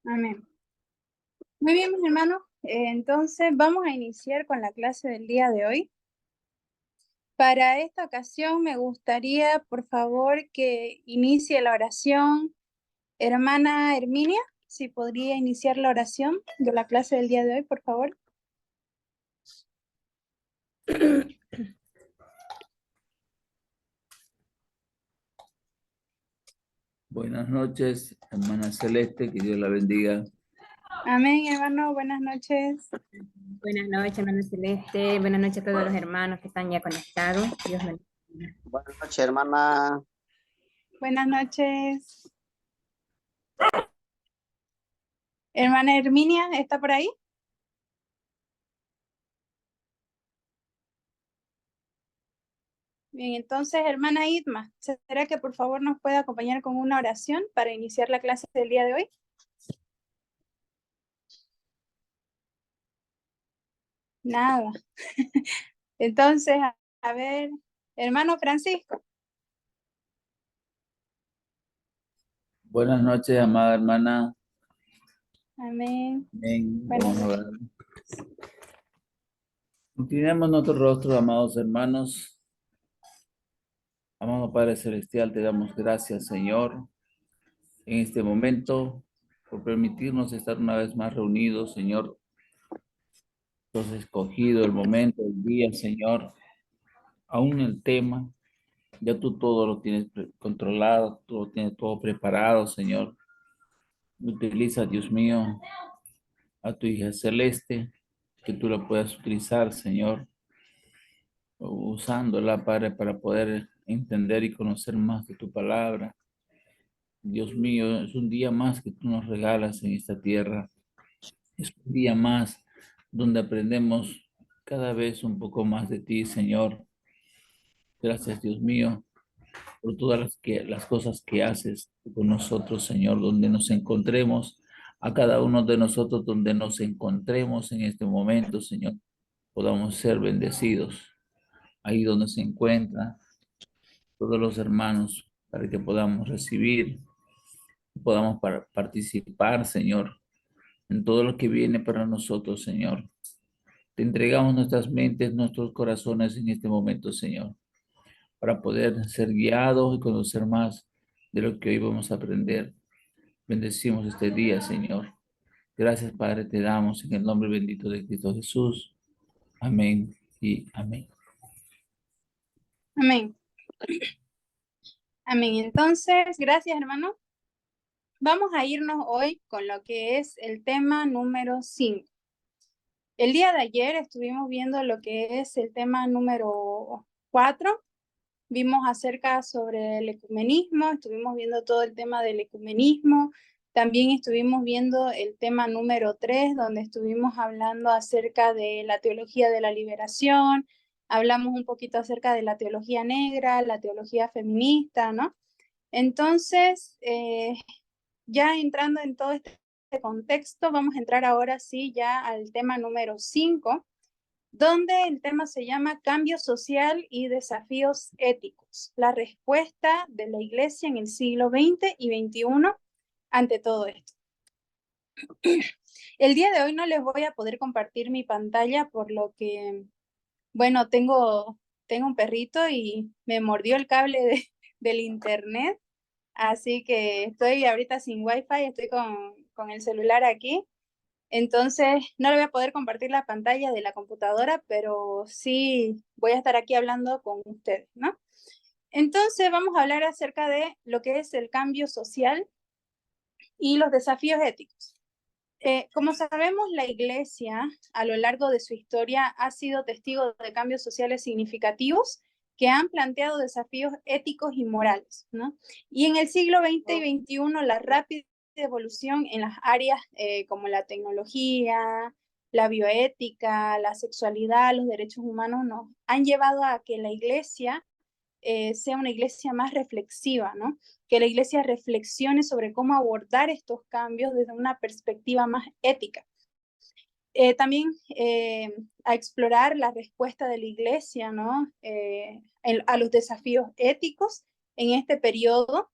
Amén. Muy bien, mis hermanos. Entonces vamos a iniciar con la clase del día de hoy. Para esta ocasión me gustaría, por favor, que inicie la oración hermana Herminia. Si podría iniciar la oración de la clase del día de hoy, por favor. Buenas noches, hermana Celeste, que Dios la bendiga. Amén, hermano. Buenas noches. Buenas noches, hermana Celeste. Buenas noches a todos los hermanos que están ya conectados. Dios bendiga. Buenas noches, hermana. Buenas noches. Hermana Herminia, ¿está por ahí? Bien, entonces, hermana Itma, ¿será que por favor nos puede acompañar con una oración para iniciar la clase del día de hoy? Nada. Entonces, a ver, hermano Francisco. Buenas noches, amada hermana. Amén. Amén. Buenas Vamos a noches. orar. Inclinemos nuestro rostro, amados hermanos. Amado Padre Celestial, te damos gracias, Señor, en este momento, por permitirnos estar una vez más reunidos, Señor. Tú has escogido el momento, el día, Señor, aún el tema. Ya tú todo lo tienes controlado, tú lo tienes todo preparado, Señor. Utiliza, Dios mío, a tu hija Celeste, que tú la puedas utilizar, Señor, usándola, Padre, para poder entender y conocer más de tu palabra. Dios mío, es un día más que tú nos regalas en esta tierra. Es un día más donde aprendemos cada vez un poco más de ti, Señor. Gracias, Dios mío, por todas las cosas que haces con nosotros, Señor, donde nos encontremos, a cada uno de nosotros donde nos encontremos en este momento, Señor, podamos ser bendecidos ahí donde se encuentran todos los hermanos, para que podamos recibir, podamos participar, Señor, en todo lo que viene para nosotros, Señor. Te entregamos nuestras mentes, nuestros corazones en este momento, Señor, para poder ser guiados y conocer más de lo que hoy vamos a aprender. Bendecimos este día, Señor. Gracias, Padre, te damos en el nombre bendito de Cristo Jesús. Amén y amén. Amén. Amén. Entonces, gracias, hermano. Vamos a irnos hoy con lo que es el tema número 5. El día de ayer estuvimos viendo lo que es el tema número 4. Vimos acerca sobre el ecumenismo, estuvimos viendo todo el tema del ecumenismo. También estuvimos viendo el tema número 3, donde estuvimos hablando acerca de la teología de la liberación. Hablamos un poquito acerca de la teología negra, la teología feminista, ¿no? Entonces, ya entrando en todo este contexto, vamos a entrar ahora sí ya al tema número 5, donde el tema se llama Cambio social y desafíos éticos, la respuesta de la Iglesia en el siglo XX y XXI ante todo esto. El día de hoy no les voy a poder compartir mi pantalla por lo que, bueno, tengo un perrito y me mordió el cable del internet, así que estoy ahorita sin wifi, estoy con el celular aquí. Entonces, no le voy a poder compartir la pantalla de la computadora, pero sí voy a estar aquí hablando con ustedes, ¿no? Entonces, vamos a hablar acerca de lo que es el cambio social y los desafíos éticos. Como sabemos, la Iglesia a lo largo de su historia ha sido testigo de cambios sociales significativos que han planteado desafíos éticos y morales, ¿no? Y en el siglo XX y XXI, la rápida evolución en las áreas como la tecnología, la bioética, la sexualidad, los derechos humanos, nos han llevado a que la Iglesia sea una iglesia más reflexiva, ¿no? Que la iglesia reflexione sobre cómo abordar estos cambios desde una perspectiva más ética. También a explorar la respuesta de la iglesia, ¿no? A los desafíos éticos en este periodo,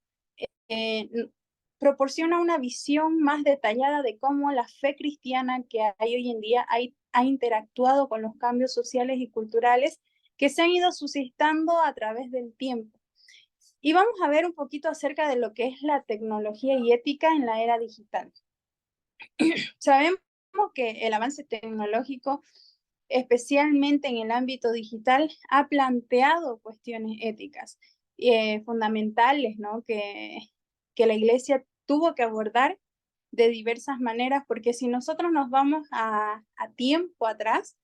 proporciona una visión más detallada de cómo la fe cristiana que hay hoy en día ha interactuado con los cambios sociales y culturales que se han ido suscitando a través del tiempo. Y vamos a ver un poquito acerca de lo que es la tecnología y ética en la era digital. Sabemos que el avance tecnológico, especialmente en el ámbito digital, ha planteado cuestiones éticas fundamentales, ¿no? Que la Iglesia tuvo que abordar de diversas maneras, porque si nosotros nos vamos a tiempo atrás,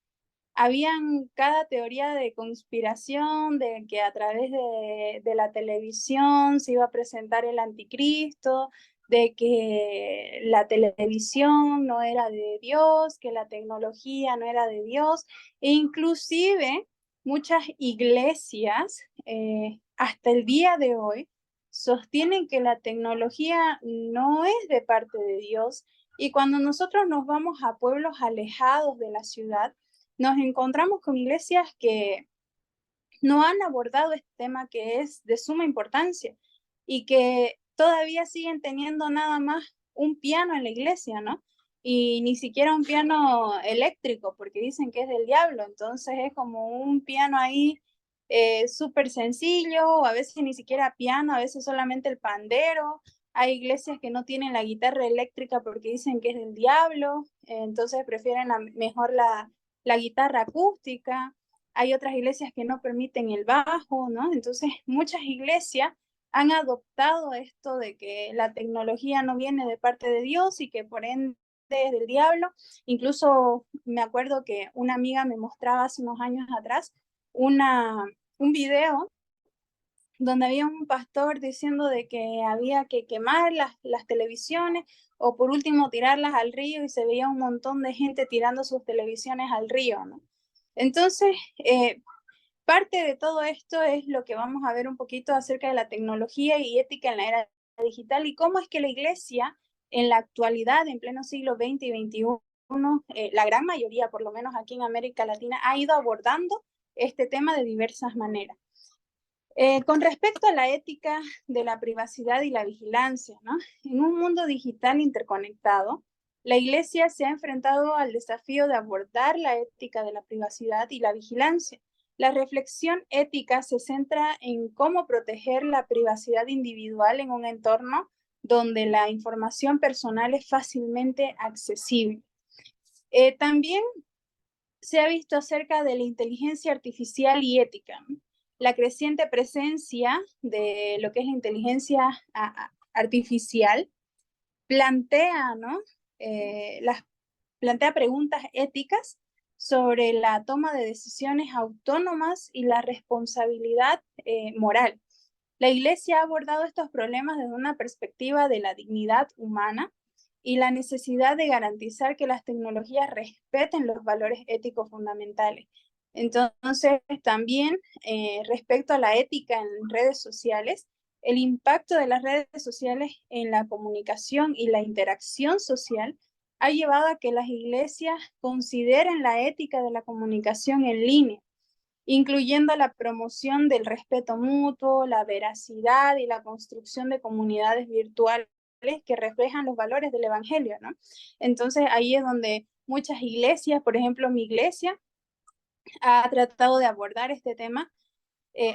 habían cada teoría de conspiración, de que a través de la televisión se iba a presentar el anticristo, de que la televisión no era de Dios, que la tecnología no era de Dios, e inclusive muchas iglesias hasta el día de hoy sostienen que la tecnología no es de parte de Dios, y cuando nosotros nos vamos a pueblos alejados de la ciudad, nos encontramos con iglesias que no han abordado este tema que es de suma importancia y que todavía siguen teniendo nada más un piano en la iglesia, ¿no? Y ni siquiera un piano eléctrico, porque dicen que es del diablo, entonces es como un piano ahí súper sencillo, a veces ni siquiera piano, a veces solamente el pandero. Hay iglesias que no tienen la guitarra eléctrica porque dicen que es del diablo, entonces prefieren mejor la guitarra acústica. Hay otras iglesias que no permiten el bajo, ¿no? Entonces, muchas iglesias han adoptado esto de que la tecnología no viene de parte de Dios y que por ende es del diablo. Incluso me acuerdo que una amiga me mostraba hace unos años atrás un video donde había un pastor diciendo de que había que quemar las televisiones o por último tirarlas al río, y se veía un montón de gente tirando sus televisiones al río, ¿no? Entonces, parte de todo esto es lo que vamos a ver un poquito acerca de la tecnología y ética en la era digital y cómo es que la iglesia en la actualidad, en pleno siglo XX y XXI, la gran mayoría, por lo menos aquí en América Latina, ha ido abordando este tema de diversas maneras. Con respecto a la ética de la privacidad y la vigilancia, ¿no? En un mundo digital interconectado, la Iglesia se ha enfrentado al desafío de abordar la ética de la privacidad y la vigilancia. La reflexión ética se centra en cómo proteger la privacidad individual en un entorno donde la información personal es fácilmente accesible. También se ha visto acerca de la inteligencia artificial y ética, ¿no? La creciente presencia de lo que es la inteligencia artificial plantea, ¿no? Plantea preguntas éticas sobre la toma de decisiones autónomas y la responsabilidad moral. La Iglesia ha abordado estos problemas desde una perspectiva de la dignidad humana y la necesidad de garantizar que las tecnologías respeten los valores éticos fundamentales. Entonces, también respecto a la ética en redes sociales, el impacto de las redes sociales en la comunicación y la interacción social ha llevado a que las iglesias consideren la ética de la comunicación en línea, incluyendo la promoción del respeto mutuo, la veracidad y la construcción de comunidades virtuales que reflejan los valores del Evangelio, ¿no? Entonces ahí es donde muchas iglesias, por ejemplo mi iglesia, ha tratado de abordar este tema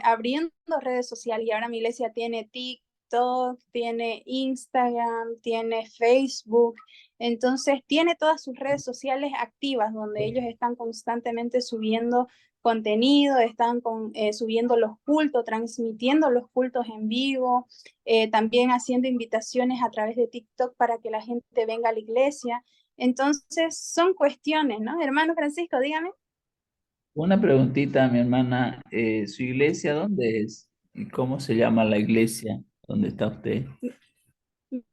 abriendo redes sociales, y ahora mi iglesia tiene TikTok, tiene Instagram, tiene Facebook, entonces tiene todas sus redes sociales activas donde ellos están constantemente subiendo contenido, están subiendo los cultos, transmitiendo los cultos en vivo, también haciendo invitaciones a través de TikTok para que la gente venga a la iglesia. Entonces son cuestiones, ¿no? Hermano Francisco, dígame. Una preguntita, mi hermana. ¿Su iglesia dónde es? ¿Y cómo se llama la iglesia donde está usted?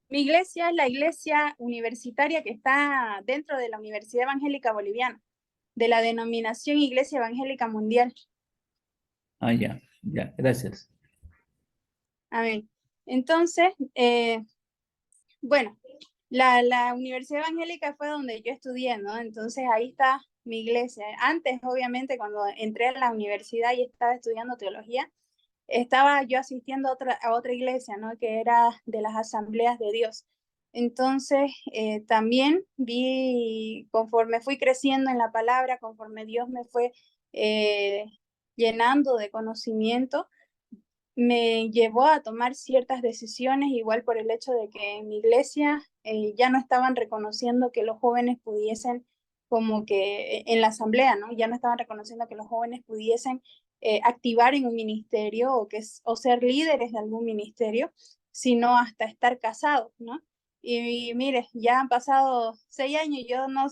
Mi iglesia es la iglesia universitaria que está dentro de la Universidad Evangélica Boliviana, de la denominación Iglesia Evangélica Mundial. Ah, ya, ya, gracias. Amén. Entonces, bueno, la Universidad Evangélica fue donde yo estudié, ¿no? Entonces ahí está mi iglesia. Antes, obviamente, cuando entré a la universidad y estaba estudiando teología, estaba yo asistiendo a otra iglesia, ¿no? Que era de las Asambleas de Dios. Entonces, también vi, conforme fui creciendo en la palabra, conforme Dios me fue llenando de conocimiento, me llevó a tomar ciertas decisiones, igual por el hecho de que en mi iglesia ya no estaban reconociendo que los jóvenes pudiesen, como que en la asamblea, ¿no? Ya no estaban reconociendo que los jóvenes pudiesen activar en un ministerio o ser líderes de algún ministerio, sino hasta estar casados, ¿no? Y mire, ya han pasado 6 años y yo no,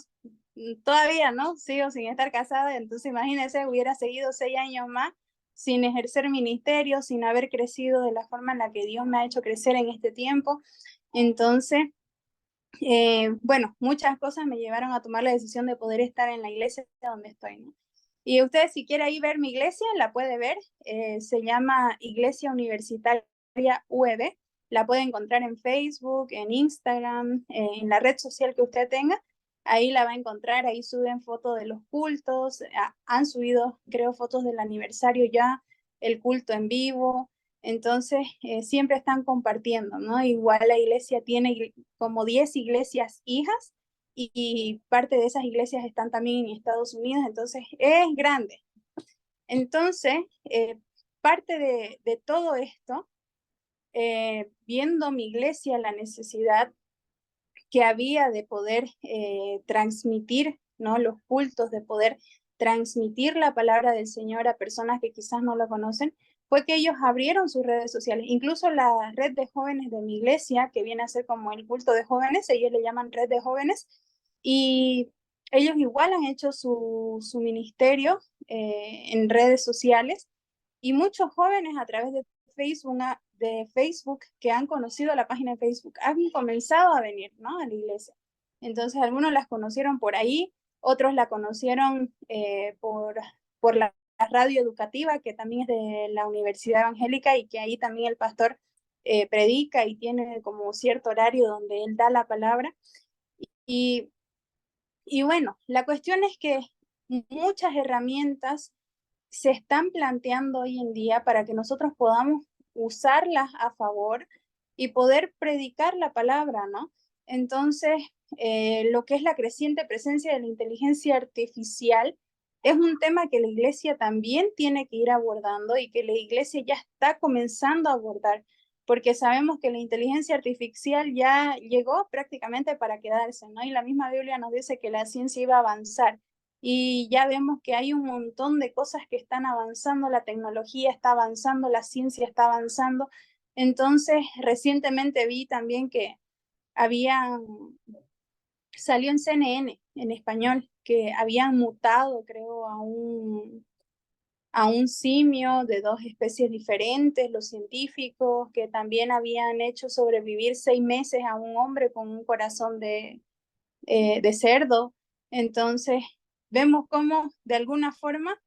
todavía, ¿no? Sigo sin estar casada, entonces imagínense, hubiera seguido 6 años más sin ejercer ministerio, sin haber crecido de la forma en la que Dios me ha hecho crecer en este tiempo. Entonces, bueno, muchas cosas me llevaron a tomar la decisión de poder estar en la iglesia donde estoy, ¿no? Y usted, si quiere ahí ver mi iglesia, la puede ver. Se llama Iglesia Universitaria UEB. La puede encontrar en Facebook, en Instagram, en la red social que usted tenga. Ahí la va a encontrar, ahí suben fotos de los cultos, han subido, creo, fotos del aniversario ya, el culto en vivo. Entonces, siempre están compartiendo, ¿no? Igual la iglesia tiene como 10 iglesias hijas y parte de esas iglesias están también en Estados Unidos, entonces es grande. Entonces, parte de todo esto, viendo mi iglesia la necesidad que había de poder transmitir, ¿no? Los cultos, de poder transmitir la palabra del Señor a personas que quizás no lo conocen, fue que ellos abrieron sus redes sociales. Incluso la red de jóvenes de mi iglesia, que viene a ser como el culto de jóvenes, ellos le llaman red de jóvenes, y ellos igual han hecho su ministerio en redes sociales, y muchos jóvenes a través de Facebook que han conocido la página de Facebook han comenzado a venir, ¿no? A la iglesia. Entonces algunos las conocieron por ahí, otros la conocieron por la radio educativa, que también es de la Universidad Evangélica y que ahí también el pastor predica y tiene como cierto horario donde él da la palabra. Y, y bueno, la cuestión es que muchas herramientas se están planteando hoy en día para que nosotros podamos usarlas a favor y poder predicar la palabra, ¿no? Entonces, lo que es la creciente presencia de la inteligencia artificial es un tema que la iglesia también tiene que ir abordando y que la iglesia ya está comenzando a abordar, porque sabemos que la inteligencia artificial ya llegó prácticamente para quedarse, ¿no? Y la misma Biblia nos dice que la ciencia iba a avanzar y ya vemos que hay un montón de cosas que están avanzando, la tecnología está avanzando, la ciencia está avanzando. Entonces, recientemente vi también que salió en CNN en español, que habían mutado, creo, a un simio de 2 especies diferentes, los científicos, que también habían hecho sobrevivir 6 meses a un hombre con un corazón de cerdo. Entonces, vemos cómo de alguna forma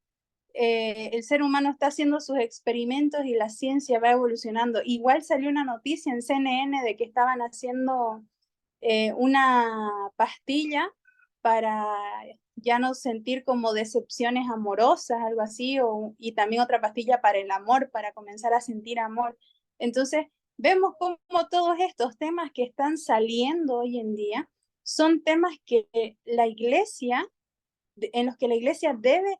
el ser humano está haciendo sus experimentos y la ciencia va evolucionando. Igual salió una noticia en CNN de que estaban haciendo una pastilla para ya no sentir como decepciones amorosas, algo así, y también otra pastilla para el amor, para comenzar a sentir amor. Entonces, vemos cómo todos estos temas que están saliendo hoy en día son temas que la iglesia, en los que la iglesia debe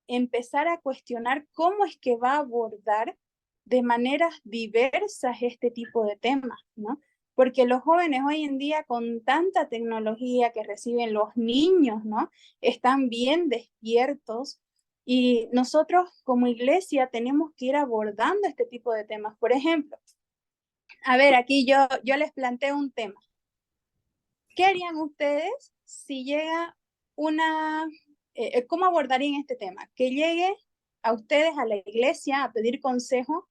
empezar a cuestionar cómo es que va a abordar de maneras diversas este tipo de temas, ¿no? Porque los jóvenes hoy en día, con tanta tecnología que reciben los niños, ¿no? Están bien despiertos y nosotros como iglesia tenemos que ir abordando este tipo de temas. Por ejemplo, a ver, aquí yo les planteo un tema. ¿Qué harían ustedes si llega cómo abordarían este tema? Que llegue a ustedes a la iglesia a pedir consejo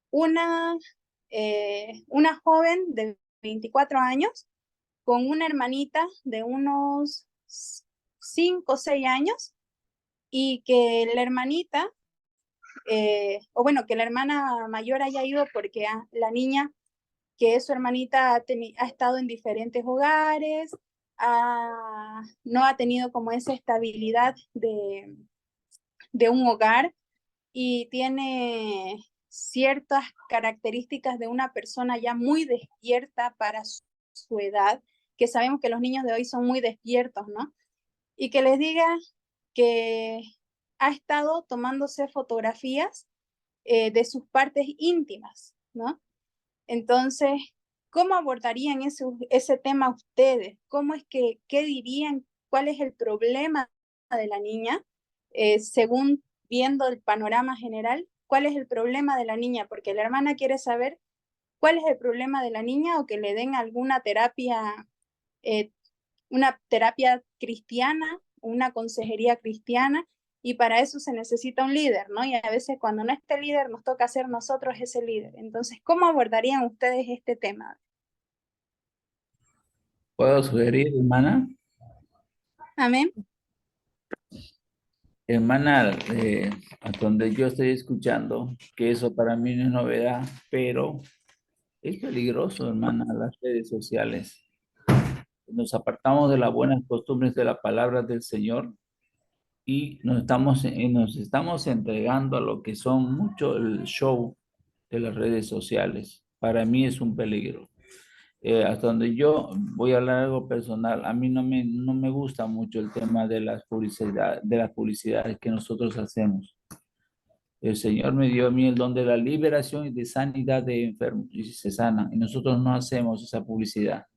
una joven de 24 años con una hermanita de unos 5 o 6 años y que la hermanita, o bueno, que la hermana mayor haya ido porque la niña, que es su hermanita, ha estado en diferentes hogares, no ha tenido como esa estabilidad de un hogar y tiene ciertas características de una persona ya muy despierta para su edad, que sabemos que los niños de hoy son muy despiertos, ¿no? Y que les diga que ha estado tomándose fotografías de sus partes íntimas, ¿no? Entonces, ¿cómo abordarían ese tema ustedes? ¿Cómo es qué dirían? ¿Cuál es el problema de la niña? Según viendo el panorama general, ¿cuál es el problema de la niña? Porque la hermana quiere saber cuál es el problema de la niña o que le den eh, una terapia cristiana, una consejería cristiana, y para eso se necesita un líder, ¿no? Y a veces cuando no esté el líder, nos toca ser nosotros ese líder. Entonces, ¿cómo abordarían ustedes este tema? ¿Puedo sugerir, hermana? Amén. Hermana, hasta donde yo estoy escuchando, que eso para mí no es novedad, pero es peligroso, hermana, las redes sociales. Nos apartamos de las buenas costumbres de la palabra del Señor y nos estamos entregando a lo que son mucho el show de las redes sociales. Para mí es un peligro. Hasta donde yo voy a hablar algo personal, a mí no me gusta mucho el tema de de las publicidades que nosotros hacemos. El Señor me dio a mí el don de la liberación y de sanidad de enfermos y se sanan. Y nosotros no hacemos esa publicidad.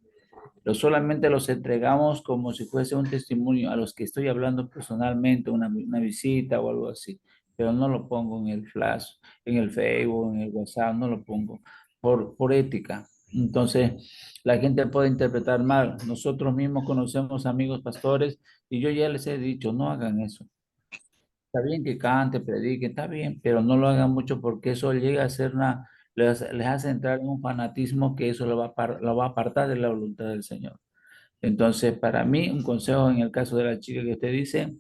Pero solamente los entregamos como si fuese un testimonio a los que estoy hablando personalmente, una visita o algo así. Pero no lo pongo en el flash, en el Facebook, en el WhatsApp, no lo pongo por ética. Entonces, la gente puede interpretar mal. Nosotros mismos conocemos amigos pastores y yo ya les he dicho, no hagan eso. Está bien que cante, predique, está bien, pero no lo hagan mucho porque eso llega a ser les hace entrar en un fanatismo que eso lo va a apartar de la voluntad del Señor. Entonces, para mí, un consejo en el caso de la chica que usted dice,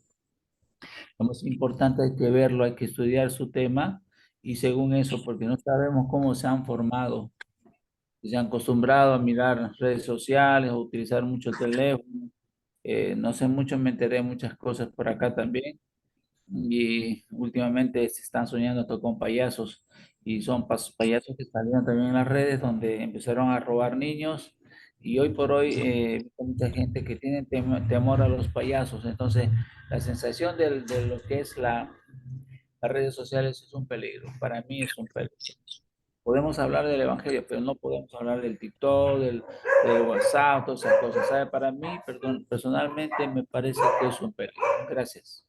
lo más importante hay que verlo, hay que estudiar su tema y según eso, porque no sabemos cómo se han formado, si se han acostumbrado a mirar redes sociales, a utilizar mucho el teléfono. No sé mucho, me enteré de muchas cosas por acá también y últimamente se están soñando esto con payasos y son payasos que salieron también en las redes donde empezaron a robar niños y hoy por hoy hay mucha gente que tiene temor a los payasos, entonces la sensación de lo que es las redes sociales es un peligro, para mí es un peligro. Podemos hablar del evangelio, pero no podemos hablar del TikTok, del WhatsApp, todas esas cosas. ¿Sabe? Para mí, perdón, personalmente me parece que es un peligro. Gracias.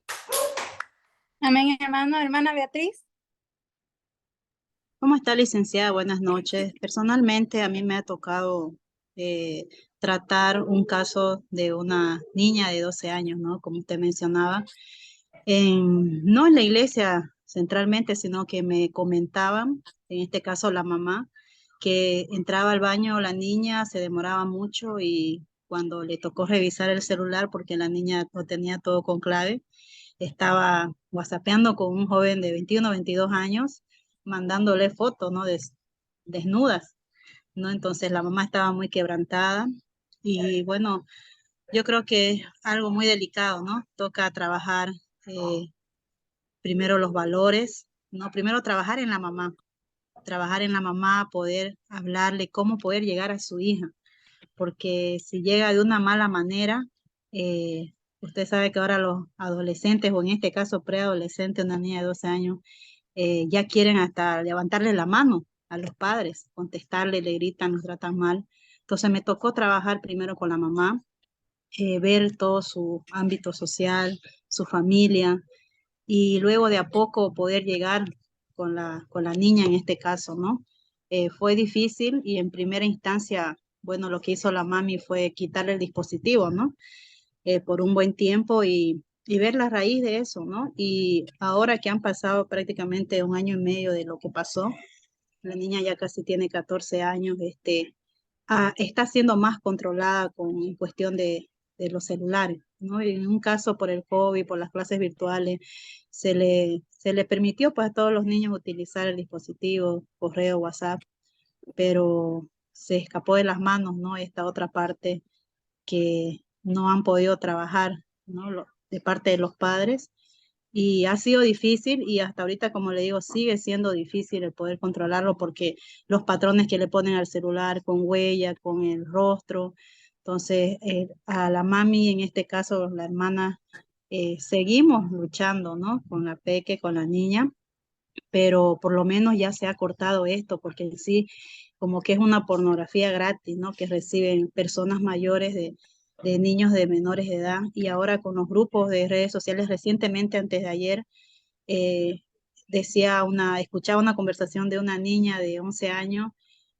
Amén, hermano. Hermana Beatriz. ¿Cómo está, licenciada? Buenas noches. Personalmente, a mí me ha tocado tratar un caso de una niña de 12 años, ¿no? Como usted mencionaba, no en la iglesia centralmente, sino que me comentaban, en este caso la mamá, que entraba al baño la niña, se demoraba mucho y cuando le tocó revisar el celular, porque la niña lo tenía todo con clave, estaba whatsappeando con un joven de 21 22 años, mandándole fotos, ¿no? Desnudas, ¿no? Entonces la mamá estaba muy quebrantada y bueno, yo creo que es algo muy delicado, ¿no? Toca trabajar eh, primero los valores, ¿no? Primero trabajar en la mamá, poder hablarle cómo poder llegar a su hija, porque si llega de una mala manera, usted sabe que ahora los adolescentes, o en este caso preadolescentes, una niña de 12 años, ya quieren hasta levantarle la mano a los padres, contestarle, le gritan, los tratan mal. Entonces me tocó trabajar primero con la mamá, ver todo su ámbito social, su familia, y luego de a poco poder llegar con la niña en este caso, ¿no? Fue difícil y en primera instancia, bueno, lo que hizo la mami fue quitarle el dispositivo, ¿no? Por un buen tiempo y ver la raíz de eso, ¿no? Y ahora que han pasado prácticamente un año y medio de lo que pasó, la niña ya casi tiene 14 años, está siendo más controlada con cuestión de los celulares, ¿no? Y en un caso por el COVID, por las clases virtuales, se le permitió pues a todos los niños utilizar el dispositivo, correo, WhatsApp, pero se escapó de las manos, ¿no? Esta otra parte que no han podido trabajar, ¿no? De parte de los padres Y ha sido difícil y hasta ahorita, como le digo, sigue siendo difícil el poder controlarlo porque los patrones que le ponen al celular con huella, con el rostro. Entonces, a la mami, en este caso, la hermana, seguimos luchando, ¿no? Con la peque, con la niña, pero por lo menos ya se ha cortado esto, porque en sí como que es una pornografía gratis, ¿no? Que reciben personas mayores de niños de menores de edad, y ahora con los grupos de redes sociales, recientemente, antes de ayer, eh, escuchaba una conversación de una niña de 11 años,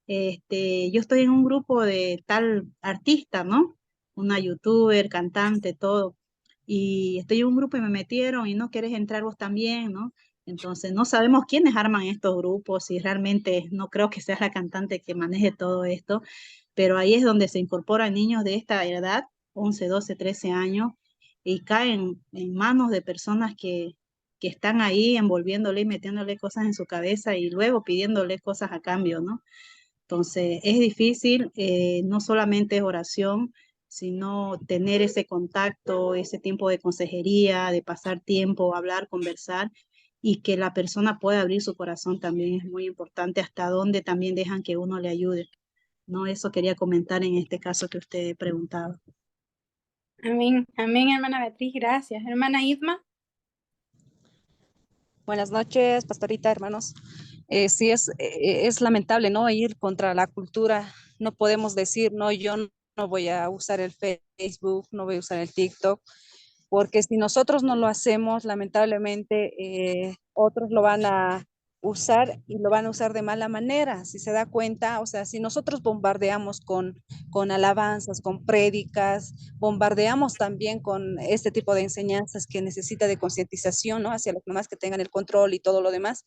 yo estoy en un grupo de tal artista, ¿no? Una youtuber, cantante, todo. Y estoy en un grupo y me metieron y no quieres entrar vos también, ¿no? Entonces no sabemos quiénes arman estos grupos y realmente no creo que sea la cantante que maneje todo esto, pero ahí es donde se incorporan niños de esta edad, 11, 12, 13 años, y caen en manos de personas que están ahí envolviéndole y metiéndole cosas en su cabeza y luego pidiéndole cosas a cambio, ¿no? Entonces, es difícil, no solamente es oración, sino tener ese contacto, ese tiempo de consejería, de pasar tiempo, hablar, conversar, y que la persona pueda abrir su corazón también es muy importante, hasta donde también dejan que uno le ayude. No, eso quería comentar en este caso que usted preguntaba. Amén, amén, hermana Beatriz, gracias. Hermana Isma. Buenas noches, pastorita, hermanos. Sí, es lamentable, ¿no? Ir contra la cultura. No podemos decir, no, yo no voy a usar el Facebook, no voy a usar el TikTok, porque si nosotros no lo hacemos, lamentablemente otros lo van a usar y lo van a usar de mala manera. Si se da cuenta, o sea, si nosotros bombardeamos con alabanzas, con prédicas, bombardeamos también con este tipo de enseñanzas que necesita de concientización, ¿no? Hacia los demás que tengan el control y todo lo demás.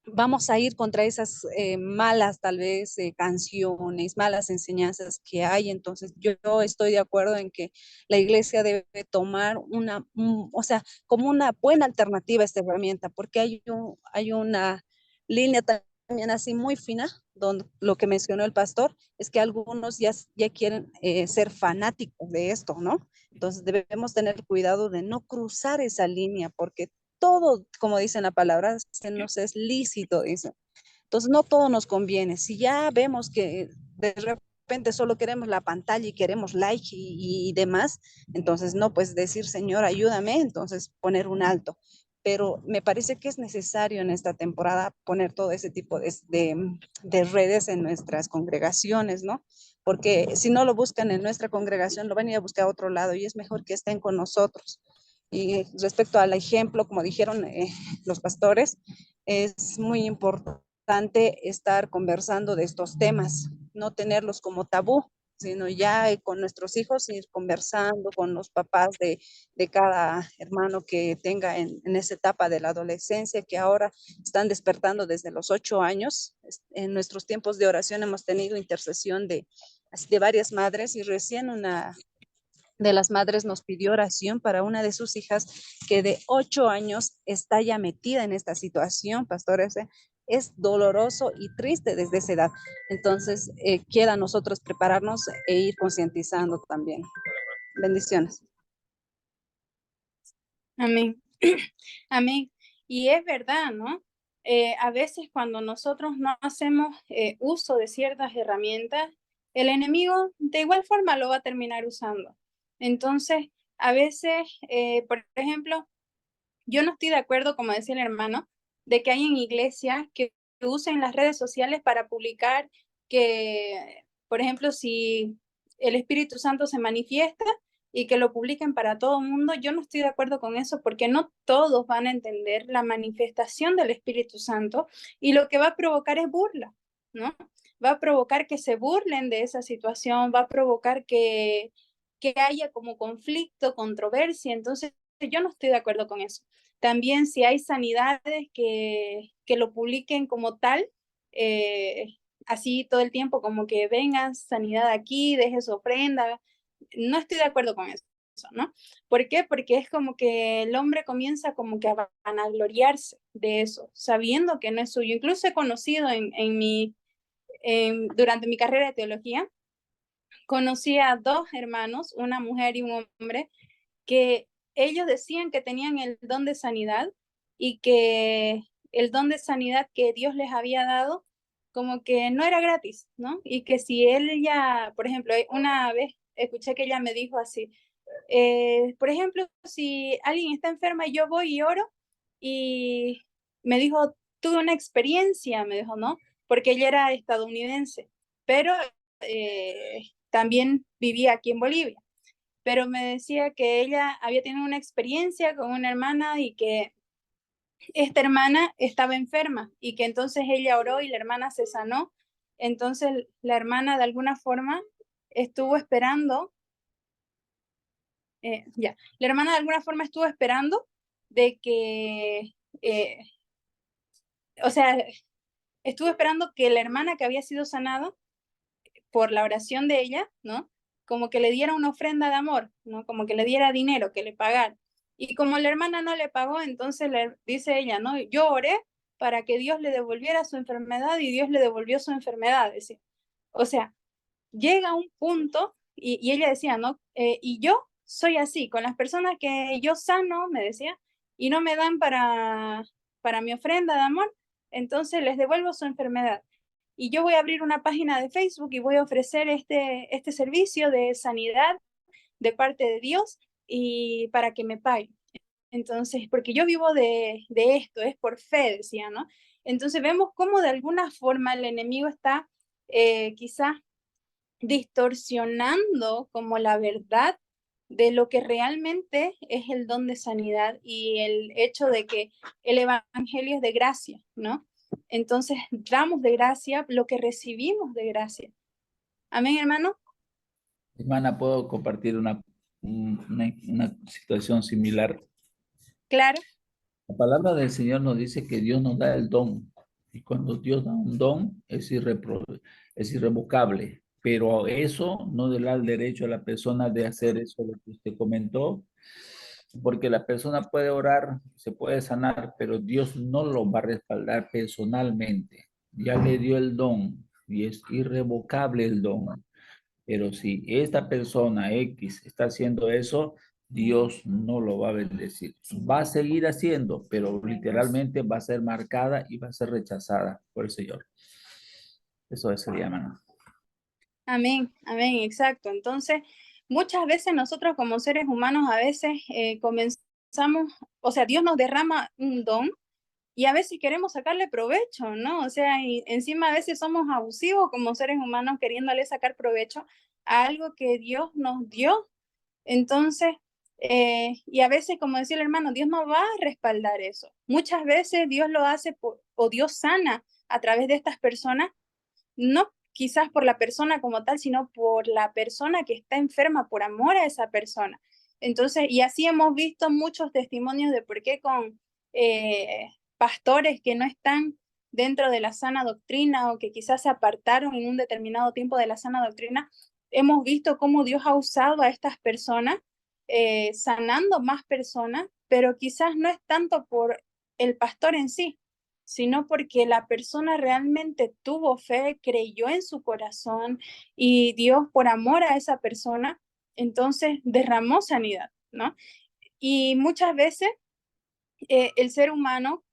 Vamos a ir contra esas malas, tal vez, canciones, malas enseñanzas que hay. Entonces, yo estoy de acuerdo en que la iglesia debe tomar o sea, como una buena alternativa a esta herramienta, porque hay una línea también así muy fina, donde lo que mencionó el pastor es que algunos ya quieren ser fanáticos de esto, ¿no? Entonces, debemos tener cuidado de no cruzar esa línea, porque todo, como dice la palabra, se nos es lícito, dice. Entonces, no todo nos conviene. Si ya vemos que de repente solo queremos la pantalla y queremos like y demás, entonces no, pues decir, Señor, ayúdame, entonces poner un alto. Pero me parece que es necesario en esta temporada poner todo ese tipo de redes en nuestras congregaciones, ¿no? Porque si no lo buscan en nuestra congregación, lo van a ir a buscar a otro lado y es mejor que estén con nosotros. Y respecto al ejemplo, como dijeron los pastores, es muy importante estar conversando de estos temas, no tenerlos como tabú, sino ya con nuestros hijos ir conversando con los papás de cada hermano que tenga en esa etapa de la adolescencia, que ahora están despertando desde los 8 años. En nuestros tiempos de oración hemos tenido intercesión de varias madres y recién una de las madres nos pidió oración para una de sus hijas que de 8 años está ya metida en esta situación, pastores. Es doloroso y triste desde esa edad. Entonces, queda a nosotros prepararnos e ir concientizando también. Bendiciones. Amén. Amén. Y es verdad, ¿no? A veces cuando nosotros no hacemos uso de ciertas herramientas, el enemigo de igual forma lo va a terminar usando. Entonces, a veces, por ejemplo, yo no estoy de acuerdo, como decía el hermano, de que hay en iglesias que usen las redes sociales para publicar que, por ejemplo, si el Espíritu Santo se manifiesta y que lo publiquen para todo el mundo, yo no estoy de acuerdo con eso porque no todos van a entender la manifestación del Espíritu Santo y lo que va a provocar es burla, ¿no? Va a provocar que se burlen de esa situación, va a provocar que haya como conflicto, controversia, entonces yo no estoy de acuerdo con eso. También si hay sanidades que lo publiquen como tal, así todo el tiempo, como que vengan sanidad aquí, deje su ofrenda, no estoy de acuerdo con eso, ¿no? ¿Por qué? Porque es como que el hombre comienza como que a vanagloriarse de eso, sabiendo que no es suyo. Incluso he conocido durante mi carrera de teología, conocí a dos hermanos, una mujer y un hombre, que ellos decían que tenían el don de sanidad y que el don de sanidad que Dios les había dado como que no era gratis, ¿no? Y que si ella, por ejemplo, una vez escuché que ella me dijo así, por ejemplo, si alguien está enferma y yo voy y oro, y me dijo, tuve una experiencia, me dijo, ¿no? Porque ella era estadounidense, pero también vivía aquí en Bolivia. Pero me decía que ella había tenido una experiencia con una hermana y que esta hermana estaba enferma y que entonces ella oró y la hermana se sanó. Entonces la hermana de alguna forma estuvo esperando, la hermana de alguna forma estuvo esperando de que, o sea, estuvo esperando que la hermana que había sido sanada por la oración de ella, ¿no? Como que le diera una ofrenda de amor, ¿no? Como que le diera dinero, que le pagara. Y como la hermana no le pagó, entonces le dice ella, ¿no? Yo oré para que Dios le devolviera su enfermedad y Dios le devolvió su enfermedad. Decía. O sea, llega un punto y ella decía, ¿no? Y yo soy así, con las personas que yo sano, me decía, y no me dan para mi ofrenda de amor, entonces les devuelvo su enfermedad. Y yo voy a abrir una página de Facebook y voy a ofrecer este servicio de sanidad de parte de Dios y para que me paguen. Entonces, porque yo vivo de esto, es por fe, decía, ¿no? Entonces vemos cómo de alguna forma el enemigo está quizás distorsionando como la verdad de lo que realmente es el don de sanidad y el hecho de que el evangelio es de gracia, ¿no? Entonces damos de gracia lo que recibimos de gracia. Amén, hermano. Hermana, ¿puedo compartir una situación similar? Claro. La palabra del Señor nos dice que Dios nos da el don. Y cuando Dios da un don, es irrevocable. Pero eso no le da el derecho a la persona de hacer eso lo que usted comentó, porque la persona puede orar, se puede sanar, pero Dios no lo va a respaldar personalmente. Ya le dio el don y es irrevocable el don. Pero si esta persona X está haciendo eso, Dios no lo va a bendecir. Va a seguir haciendo, pero literalmente va a ser marcada y va a ser rechazada por el Señor. Eso sería, hermano. Amén, amén, exacto. Entonces, muchas veces nosotros como seres humanos, a veces comenzamos, o sea, Dios nos derrama un don y a veces queremos sacarle provecho, ¿no? O sea, y encima a veces somos abusivos como seres humanos queriéndole sacar provecho a algo que Dios nos dio. Entonces, y a veces, como decía el hermano, Dios no va a respaldar eso. Muchas veces Dios lo hace o Dios sana a través de estas personas, no quizás por la persona como tal, sino por la persona que está enferma por amor a esa persona. Entonces, y así hemos visto muchos testimonios de por qué con pastores que no están dentro de la sana doctrina o que quizás se apartaron en un determinado tiempo de la sana doctrina, hemos visto cómo Dios ha usado a estas personas, sanando más personas, pero quizás no es tanto por el pastor en sí, sino porque la persona realmente tuvo fe, creyó en su corazón y Dios por amor a esa persona, entonces derramó sanidad, ¿no? Y muchas veces el ser humano